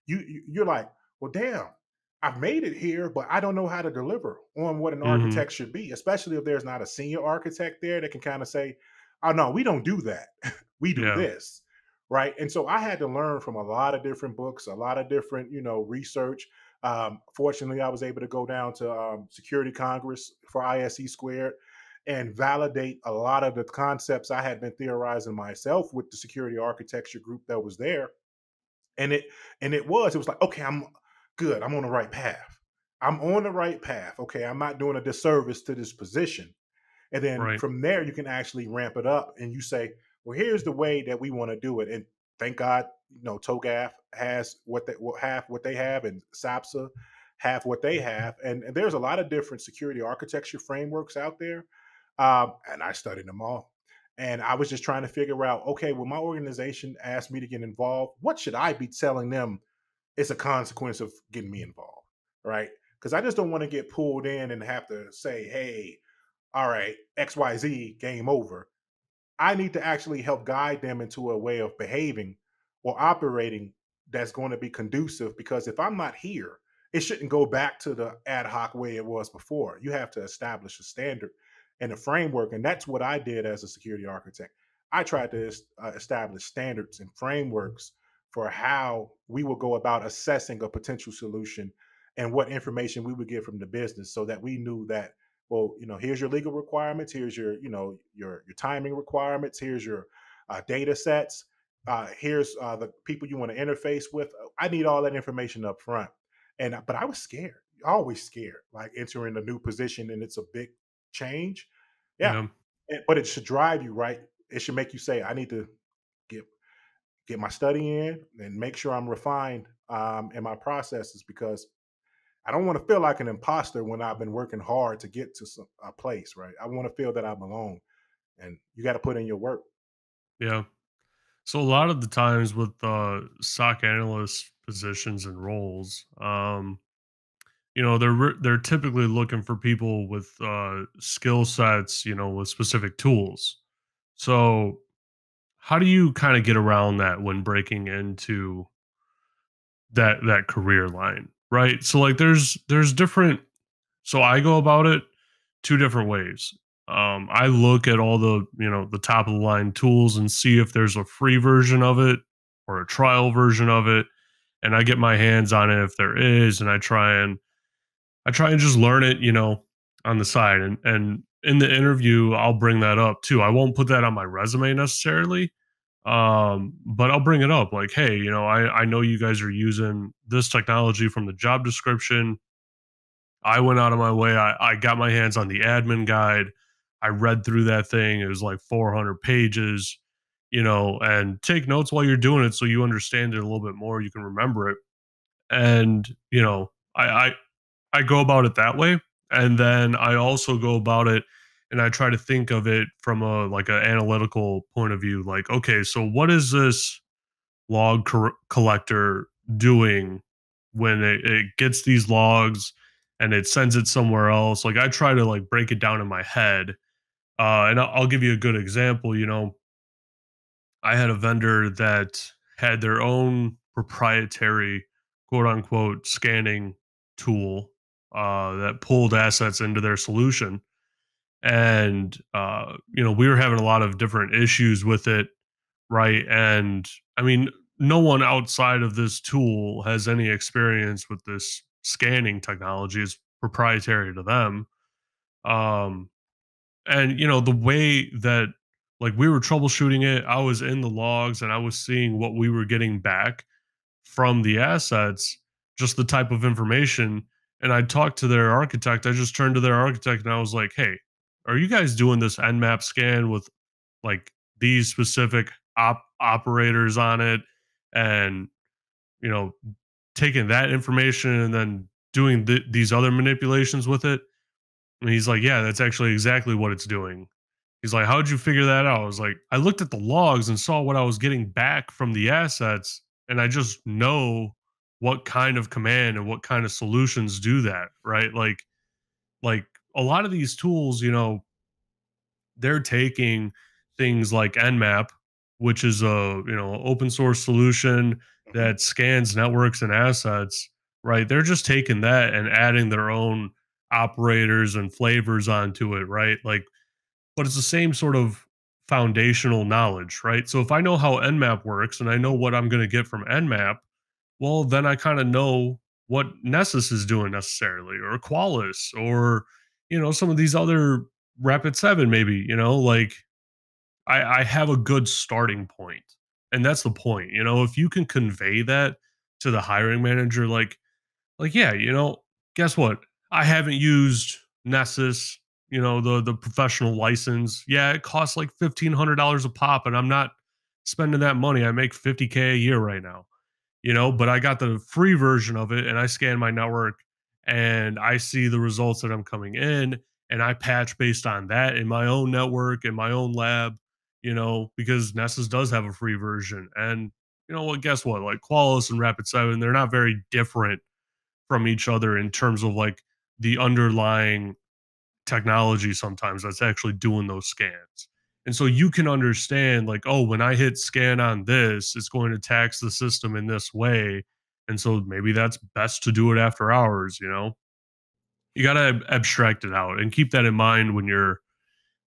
You're like, well, damn, I've made it here, but I don't know how to deliver on what an Mhm. architect should be, especially if there's not a senior architect there that can kind of say, oh no, we don't do that. We do Yeah. this, right? And so I had to learn from a lot of different books, a lot of different, research. Fortunately, I was able to go down to Security Congress for ISE Squared and validate a lot of the concepts I had been theorizing myself with the security architecture group that was there. And it was like, okay, I'm good. I'm on the right path. I'm on the right path. Okay, I'm not doing a disservice to this position. And then Right. from there, you can actually ramp it up and you say, well, here's the way that we want to do it. And thank God, TOGAF has what they have, and SAPSA have what they have. And there's a lot of different security architecture frameworks out there. And I studied them all. And I was just trying to figure out, okay, when my organization asked me to get involved, what should I be telling them is a consequence of getting me involved? Right. Because I just don't want to get pulled in and have to say, hey, all right, XYZ, game over. I need to actually help guide them into a way of behaving or operating that's going to be conducive, because if I'm not here, it shouldn't go back to the ad hoc way it was before. You have to establish a standard and a framework. And that's what I did as a security architect. I tried to establish standards and frameworks for how we would go about assessing a potential solution and what information we would get from the business so that we knew that, well, here's your legal requirements, here's your, your timing requirements, here's your data sets, here's the people you want to interface with. I need all that information up front. But I was scared, always scared, like entering a new position and it's a big change. Yeah. Yeah. But it should drive you, right? It should make you say, I need to get get my study in and make sure I'm refined in my processes, because I don't want to feel like an imposter when I've been working hard to get to a place, right? I want to feel that I belong, and you got to put in your work. Yeah. So a lot of the times with SOC analyst positions and roles, they're typically looking for people with skill sets, with specific tools. So how do you kind of get around that when breaking into that career line, right? So like there's different. So I go about it two different ways. I look at all the top of the line tools and see if there's a free version of it or a trial version of it, and I get my hands on it if there is, and I try and just learn it, on the side. And in the interview, I'll bring that up too. I won't put that on my resume necessarily, but I'll bring it up like, hey, I know you guys are using this technology from the job description. I went out of my way. I got my hands on the admin guide. I read through that thing. It was like 400 pages, and take notes while you're doing it so you understand it a little bit more. You can remember it. And, I go about it that way. And then I also go about it and I try to think of it from a like an analytical point of view. Like, okay, so what is this collector doing when it gets these logs and it sends it somewhere else? Like I try to like break it down in my head. And I'll give you a good example. I had a vendor that had their own proprietary quote unquote scanning tool that pulled assets into their solution. And, we were having a lot of different issues with it. Right. And I mean, no one outside of this tool has any experience with this scanning technology. It's proprietary to them. Um, and the way that like we were troubleshooting it, I was in the logs and I was seeing what we were getting back from the assets just the type of information. And I talked to their architect. I just turned to their architect and I was like, "Hey, are you guys doing this Nmap scan with like these specific operators on it, and you know, taking that information and then doing these other manipulations with it?" And he's like, "Yeah, that's actually exactly what it's doing." He's like, "How'd you figure that out?" I was like, "I looked at the logs and saw what I was getting back from the assets, and I just know what kind of command and what kind of solutions do that, right?" Like a lot of these tools, they're taking things like Nmap, which is a open source solution Mhm. that scans networks and assets, right? They're just taking that and adding their own operators and flavors onto it, right? Like, but it's the same sort of foundational knowledge, right? So if I know how Nmap works and I know what I'm going to get from Nmap, well, then I kind of know what Nessus is doing necessarily, or Qualys, or some of these other Rapid 7 maybe, like I have a good starting point. And that's the point. If you can convey that to the hiring manager, like, yeah, guess what? I haven't used Nessus, the professional license. Yeah, it costs like $1,500 a pop, and I'm not spending that money. I make 50K a year right now, but I got the free version of it and I scan my network and I see the results that I'm coming in, and I patch based on that in my own network, in my own lab, because Nessus does have a free version. And you know what? Guess what? Like Qualys and Rapid 7, they're not very different from each other in terms of like the underlying technology sometimes that's actually doing those scans. And so you can understand, like, oh, when I hit scan on this, it's going to tax the system in this way. And so maybe that's best to do it after hours. You got to abstract it out and keep that in mind when you're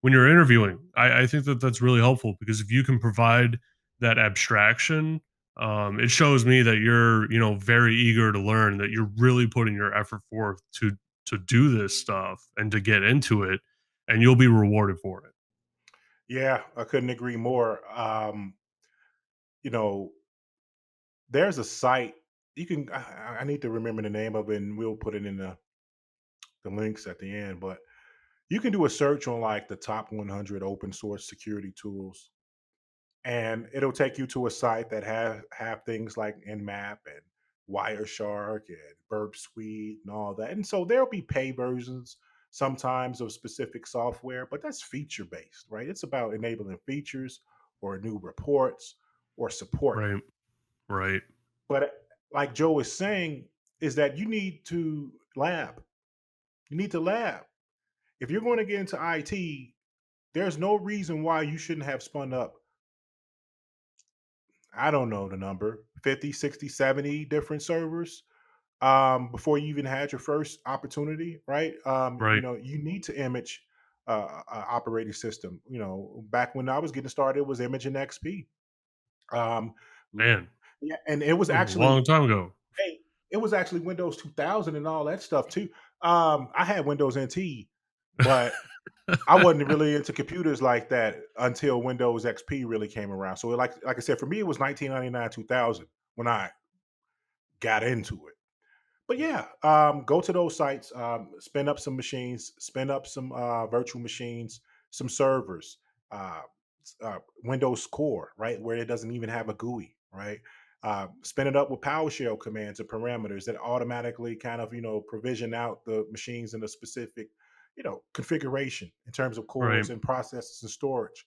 interviewing. I think that that's really helpful, because if you can provide that abstraction, it shows me that you're very eager to learn, that you're really putting your effort forth to do this stuff and to get into it, and you'll be rewarded for it. Yeah, I couldn't agree more. You know, there's a site you can. I need to remember the name of it, and we'll put it in the links at the end. But you can do a search on like the top 100 open source security tools, and it'll take you to a site that have things like Nmap and Wireshark and Burp Suite and all that. And so there'll be pay versions sometimes of specific software, but that's feature based, right? It's about enabling features or new reports or support. Right. Right. But like Joe is saying, is that you need to lab. You need to lab. If you're going to get into IT, there's no reason why you shouldn't have spun up, I don't know the number, 50, 60, 70 different servers before you even had your first opportunity, right? Right. You need to image operating system. Back when I was getting started, it was Imaging XP. Um, Man, yeah, and it was that was a long actually, time ago. hey, it was actually Windows 2000 and all that stuff too. I had Windows NT, but I wasn't really into computers like that until Windows XP really came around. So, like I said, for me, it was 1999, 2000 when I got into it. But yeah, go to those sites, spin up some machines, spin up some virtual machines, some servers, uh, Windows Core, right, where it doesn't even have a GUI, right? Spin it up with PowerShell commands and parameters that automatically kind of provision out the machines in a specific configuration in terms of Right. cores and processes and storage.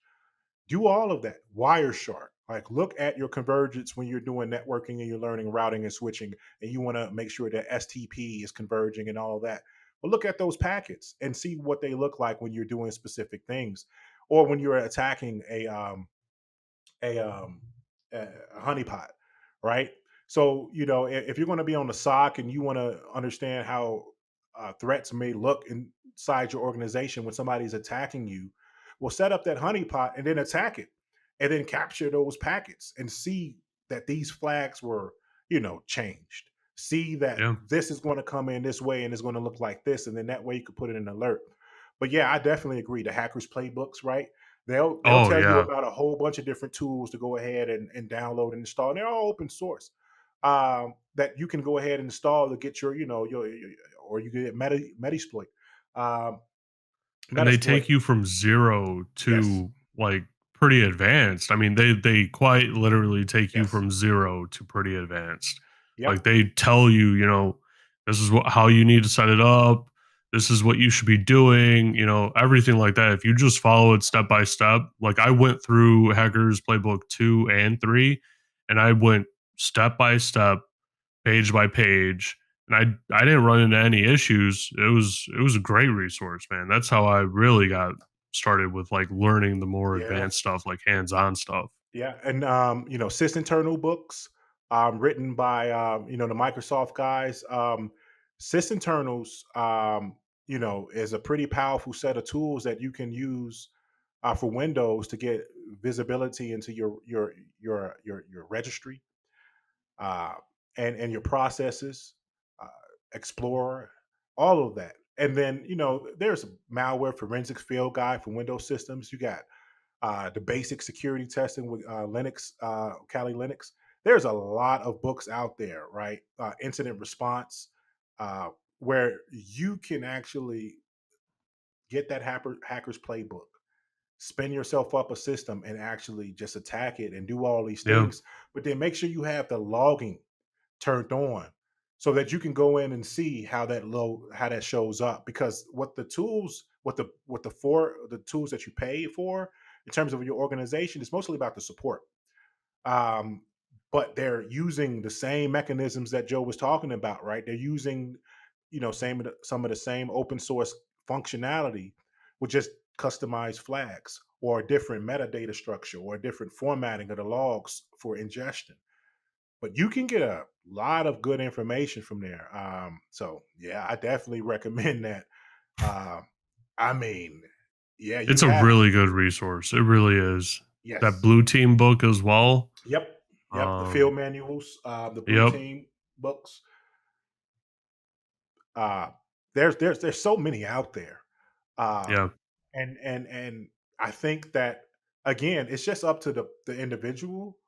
Do all of that. Wireshark. Like look at your convergence when you're doing networking and you're learning routing and switching, and you want to make sure that STP is converging and all of that. But look at those packets and see what they look like when you're doing specific things, or when you're attacking a um a honeypot, right? So if you're going to be on the SOC and you want to understand how threats may look inside your organization when somebody's attacking you, well, set up that honeypot and then attack it, and then capture those packets and see that these flags were changed. See that Yeah. this is going to come in this way and it's going to look like this, and then that way you could put in an alert. But yeah, I definitely agree. The hackers playbooks, right? They'll Oh tell you yeah. about a whole bunch of different tools to go ahead and download and install. And they're all open source. that you can go ahead and install to get your or you get Metasploit. Um, And they Metasploit. take you from 0 Yes. to, like, pretty advanced. I mean, they quite literally take you Yes. from 0 to pretty advanced. Like, Yep. they tell you, "This is how you need to set it up. This is what you should be doing," everything like that. If you just follow it step by step, like, I went through Hacker's Playbook 2 and 3, and I went step by step, page by page, and I didn't run into any issues. It was a great resource, man. That's how I really got started with, like, learning the more Yeah. advanced stuff, like hands-on stuff. Yeah, and sysinternal books written by the Microsoft guys. Sysinternals, is a pretty powerful set of tools that you can use for Windows to get visibility into your registry uh, and your processes, uh, Explorer, all of that. And then there's malware forensics field guide for Windows systems. You got the basic security testing with Linux, Kali Linux. There's a lot of books out there, right? Incident response, uh, where you can actually get that hacker's playbook, spin yourself up a system, and actually just attack it and do all these Yeah, things. But then make sure you have the logging turned on so that you can go in and see how that shows up, because the tools that you pay for in terms of your organization is mostly about the support. um, but they're using the same mechanisms that Joe was talking about, right? They're using some of the same open source functionality with just customized flags or a different metadata structure or a different formatting of the logs for ingestion. But you can get a lot of good information from there. So yeah, I definitely recommend that. Uh, I mean, yeah, you it's a have really good resource. It really is. That yes, Blue Team book as well. yep, yep. The Um, field manuals, the blue yep, team books. Uh, there's so many out there, yeah, and I think that again, it's just up to the individual.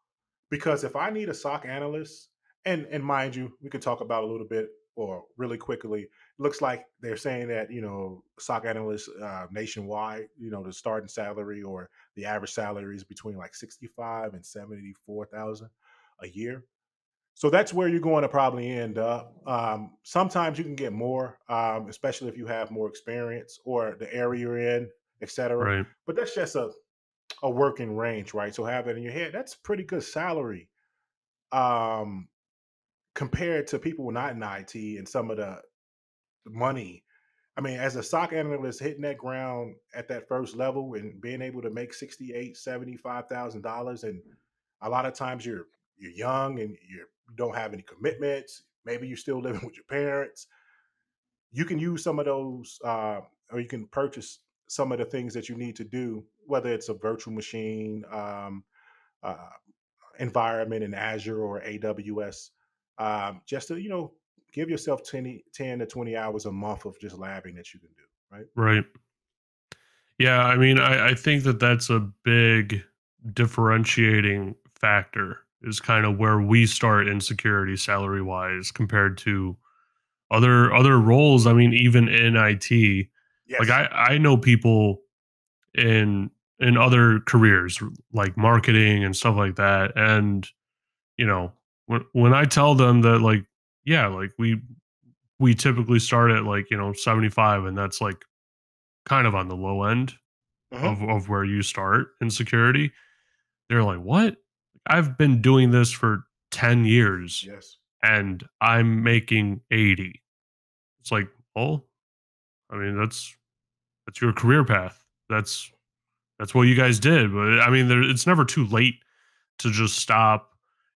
Because if I need a SOC analyst, and mind you, we can talk about a little bit or really quickly. It looks like they're saying that SOC analysts nationwide, the starting salary or the average salary is between like 65 and 74,000 a year. So that's where you're going to probably end up. Sometimes you can get more, especially if you have more experience or the area you're in, etc. right. But that's just a working range, right? So have it in your head. That's pretty good salary um, compared to people not in IT and some of the money. I mean, as a SOC analyst hitting that ground at that first level and being able to make 68, $75,000, and a lot of times you're young and you don't have any commitments. Maybe you're still living with your parents. You can use some of those, or you can purchase some of the things that you need to do, whether it's a virtual machine, uh, environment in Azure or AWS, just to give yourself 10 to 20 hours a month of just labbing that you can do, right? Right. Yeah, I mean, I think that that's a big differentiating factor, is kind of where we start in security salary wise compared to other roles. I mean, even in IT, like Yes. I know people in other careers like marketing and stuff like that, and when I tell them that, like, yeah, like we typically start at, like, 75, and that's like kind of on the low end Hmm. of where you start in security. They're like, "What? I've been doing this for 10 years Yes. and I'm making 80." It's like, "Well, I mean, that's your career path. That's what you guys did." But I mean, it's never too late to just stop,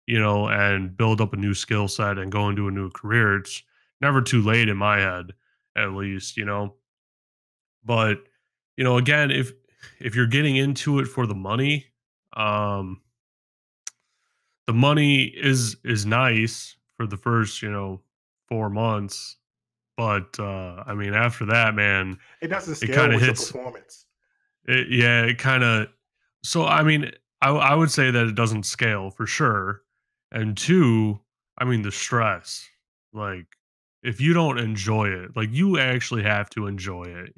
and build up a new skill set and go into a new career. It's never too late in my head, at least. But, again, if you're getting into it for the money, um, the money is nice for the first, 4 months. But I mean, after that, man, It doesn't it scale kind of with your hits performance. it. Yeah, it kind of. So I mean, I would say that it doesn't scale for sure. And two, I mean, the stress, like, if you don't enjoy it, like, you actually have to enjoy it,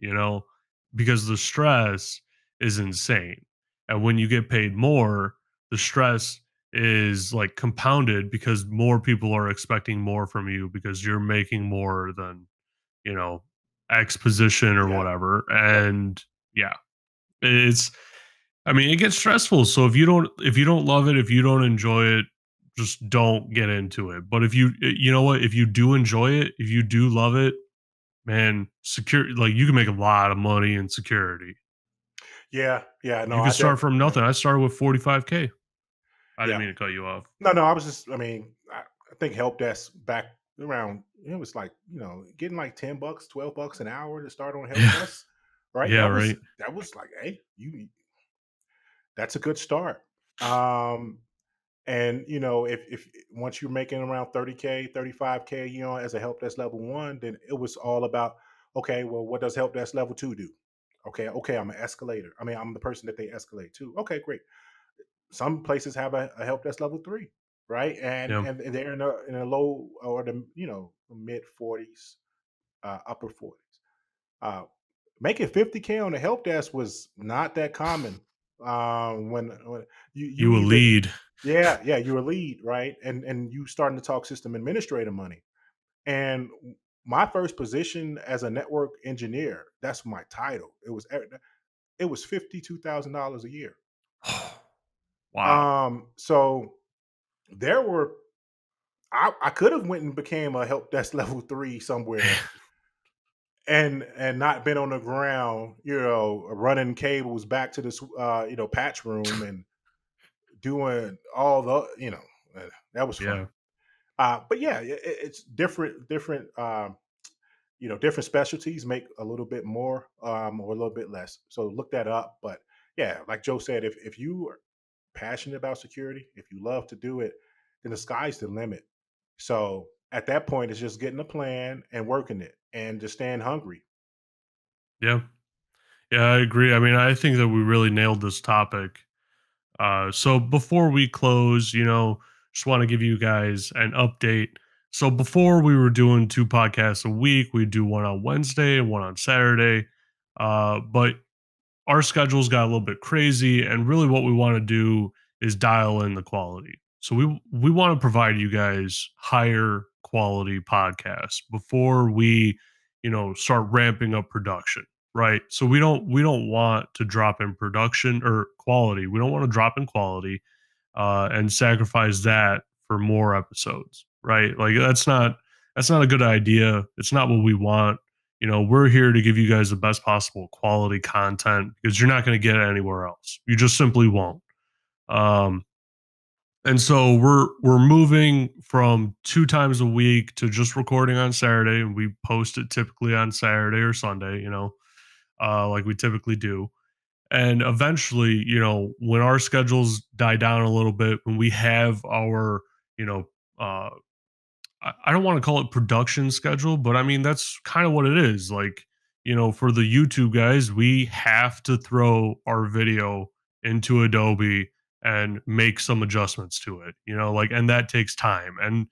because the stress is insane. And when you get paid more, the stress is like compounded because more people are expecting more from you because you're making more than, you know, X position or Yeah. whatever. Yep. And yeah, it's I mean, it gets stressful. So if you don't love it, if you don't enjoy it, just don't get into it. But if you know what, if you do enjoy it, if you do love it, man, secure like you can make a lot of money in security. Yeah. Yeah. No, You can I start definitely. from nothing. I started with 45K. I didn't Yeah. mean to cut you off. No, no, I was just, I mean, I think help desk back around, it was like, getting like $10, $12 an hour to start on help Yeah. desk, right? Yeah, right. That was like, hey, that's a good start. Um, and if once you're making around 30K, 35K, as a help desk level one, then it was all about, okay, well, what does help desk level two do? Okay, I'm an escalator. I mean, I'm the person that they escalate to. Okay, great. Some places have a help desk level three, right? And Yeah. and they're in a low or the mid 40s, upper 40s. Uh, Making 50K on the help desk was not that common. When you You will either, lead. yeah, you're a lead, right? And you starting to talk system administrator money. And my first position as a network engineer, that's my title. It was $52,000 a year. Wow. So there were I could have went and became a help desk level three somewhere and not been on the ground, running cables back to this patch room and doing all the that was fun. Yeah. But yeah, it's different. Different specialties make a little bit more, or a little bit less. So look that up. But yeah, like Joe said, if you are passionate about security, if you love to do it, then the sky's the limit. So at that point, it's just getting a plan and working it and just staying hungry. Yeah. Yeah, I agree. I mean, I think that we really nailed this topic. So before we close, just want to give you guys an update. So before we were doing two podcasts a week, we do one on Wednesday and one on Saturday. But our schedules got a little bit crazy, and really what we want to do is dial in the quality. So we want to provide you guys higher quality podcasts before we, start ramping up production, right? So we don't want to drop in production or quality. We don't want to drop in quality and sacrifice that for more episodes, right? Like that's not a good idea. It's not what we want. We're here to give you guys the best possible quality content because you're not going to get it anywhere else. You just simply won't. Um, and so we're moving from two times a week to just recording on Saturday, and we post it typically on Saturday or Sunday. Like we typically do. And eventually, when our schedules die down a little bit, when we have our, you know, uh, I don't want to call it production schedule, but I mean, that's kind of what it is. Like, for the YouTube guys, we have to throw our video into Adobe and make some adjustments to it, like, and that takes time. And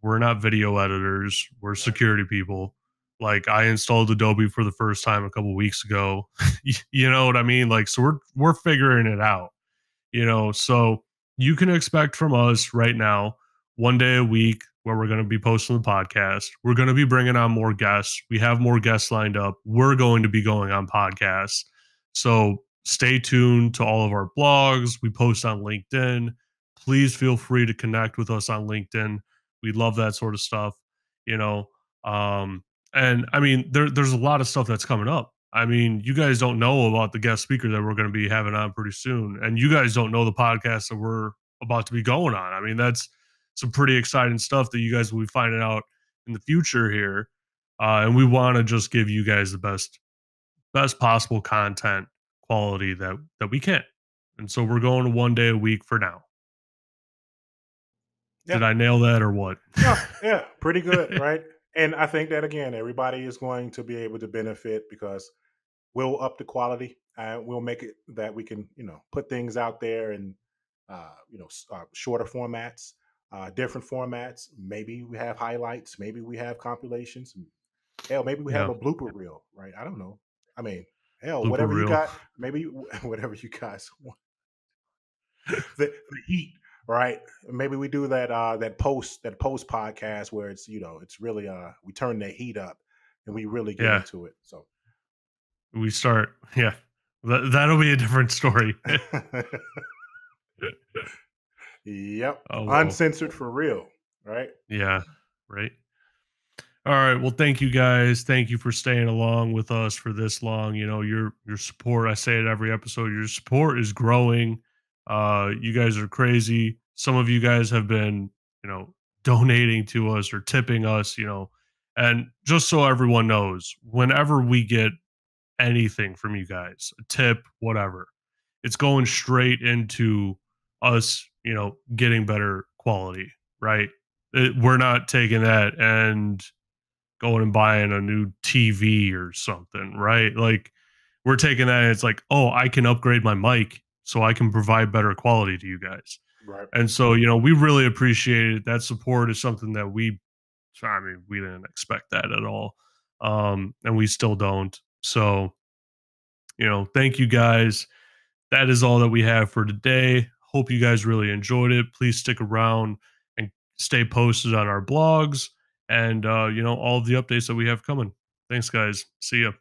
we're not video editors, we're Right. security people. Like I installed Adobe for the first time a couple weeks ago. You know what I mean? Like so we're figuring it out, so you can expect from us right now one day a week where we're going to be posting the podcast. We're going to be bringing on more guests. We have more guests lined up. We're going to be going on podcasts. So stay tuned to all of our blogs. We post on LinkedIn. Please feel free to connect with us on LinkedIn. We love that sort of stuff, you know. Um, and I mean, there's a lot of stuff that's coming up. I mean, you guys don't know about the guest speaker that we're going to be having on pretty soon, and you guys don't know the podcast that we're about to be going on. I mean, that's some pretty exciting stuff that you guys will be finding out in the future here, and we want to just give you guys the best possible content quality that we can. And so we're going to one day a week for now. Yeah. Did I nail that or what? No, yeah, pretty good, right? And I think that again, everybody is going to be able to benefit because we'll up the quality and we'll make it that we can, put things out there in, shorter formats. different formats. Maybe we have highlights. Maybe we have compilations. Hell, maybe we have Yeah. a blooper reel, right? I don't know. I mean, hell, Blooper whatever you reel. got, maybe whatever you guys want. The heat, right? Maybe we do that post podcast where it's it's really we turn the heat up and we really get Yeah. into it. So We start. Yeah. That'll be a different story. yep, Oh well. uncensored for real, right? Yeah. Right. All right. Well, thank you guys. Thank you for staying along with us for this long. Your support. I say it every episode. Your support is growing. You guys are crazy. Some of you guys have been, you know, donating to us or tipping us. And just so everyone knows, whenever we get anything from you guys, a tip, whatever, it's going straight into us, getting better quality. Right. We're not taking that and going and buying a new TV or something, right? Like we're taking that and it's like, oh, I can upgrade my mic so I can provide better quality to you guys. Right, And so, we really appreciate it. That support is something that we didn't expect that at all. And we still don't. So, thank you guys. That is all that we have for today. Hope you guys really enjoyed it. Please stick around and stay posted on our blogs and all of the updates that we have coming. Thanks, guys. See ya.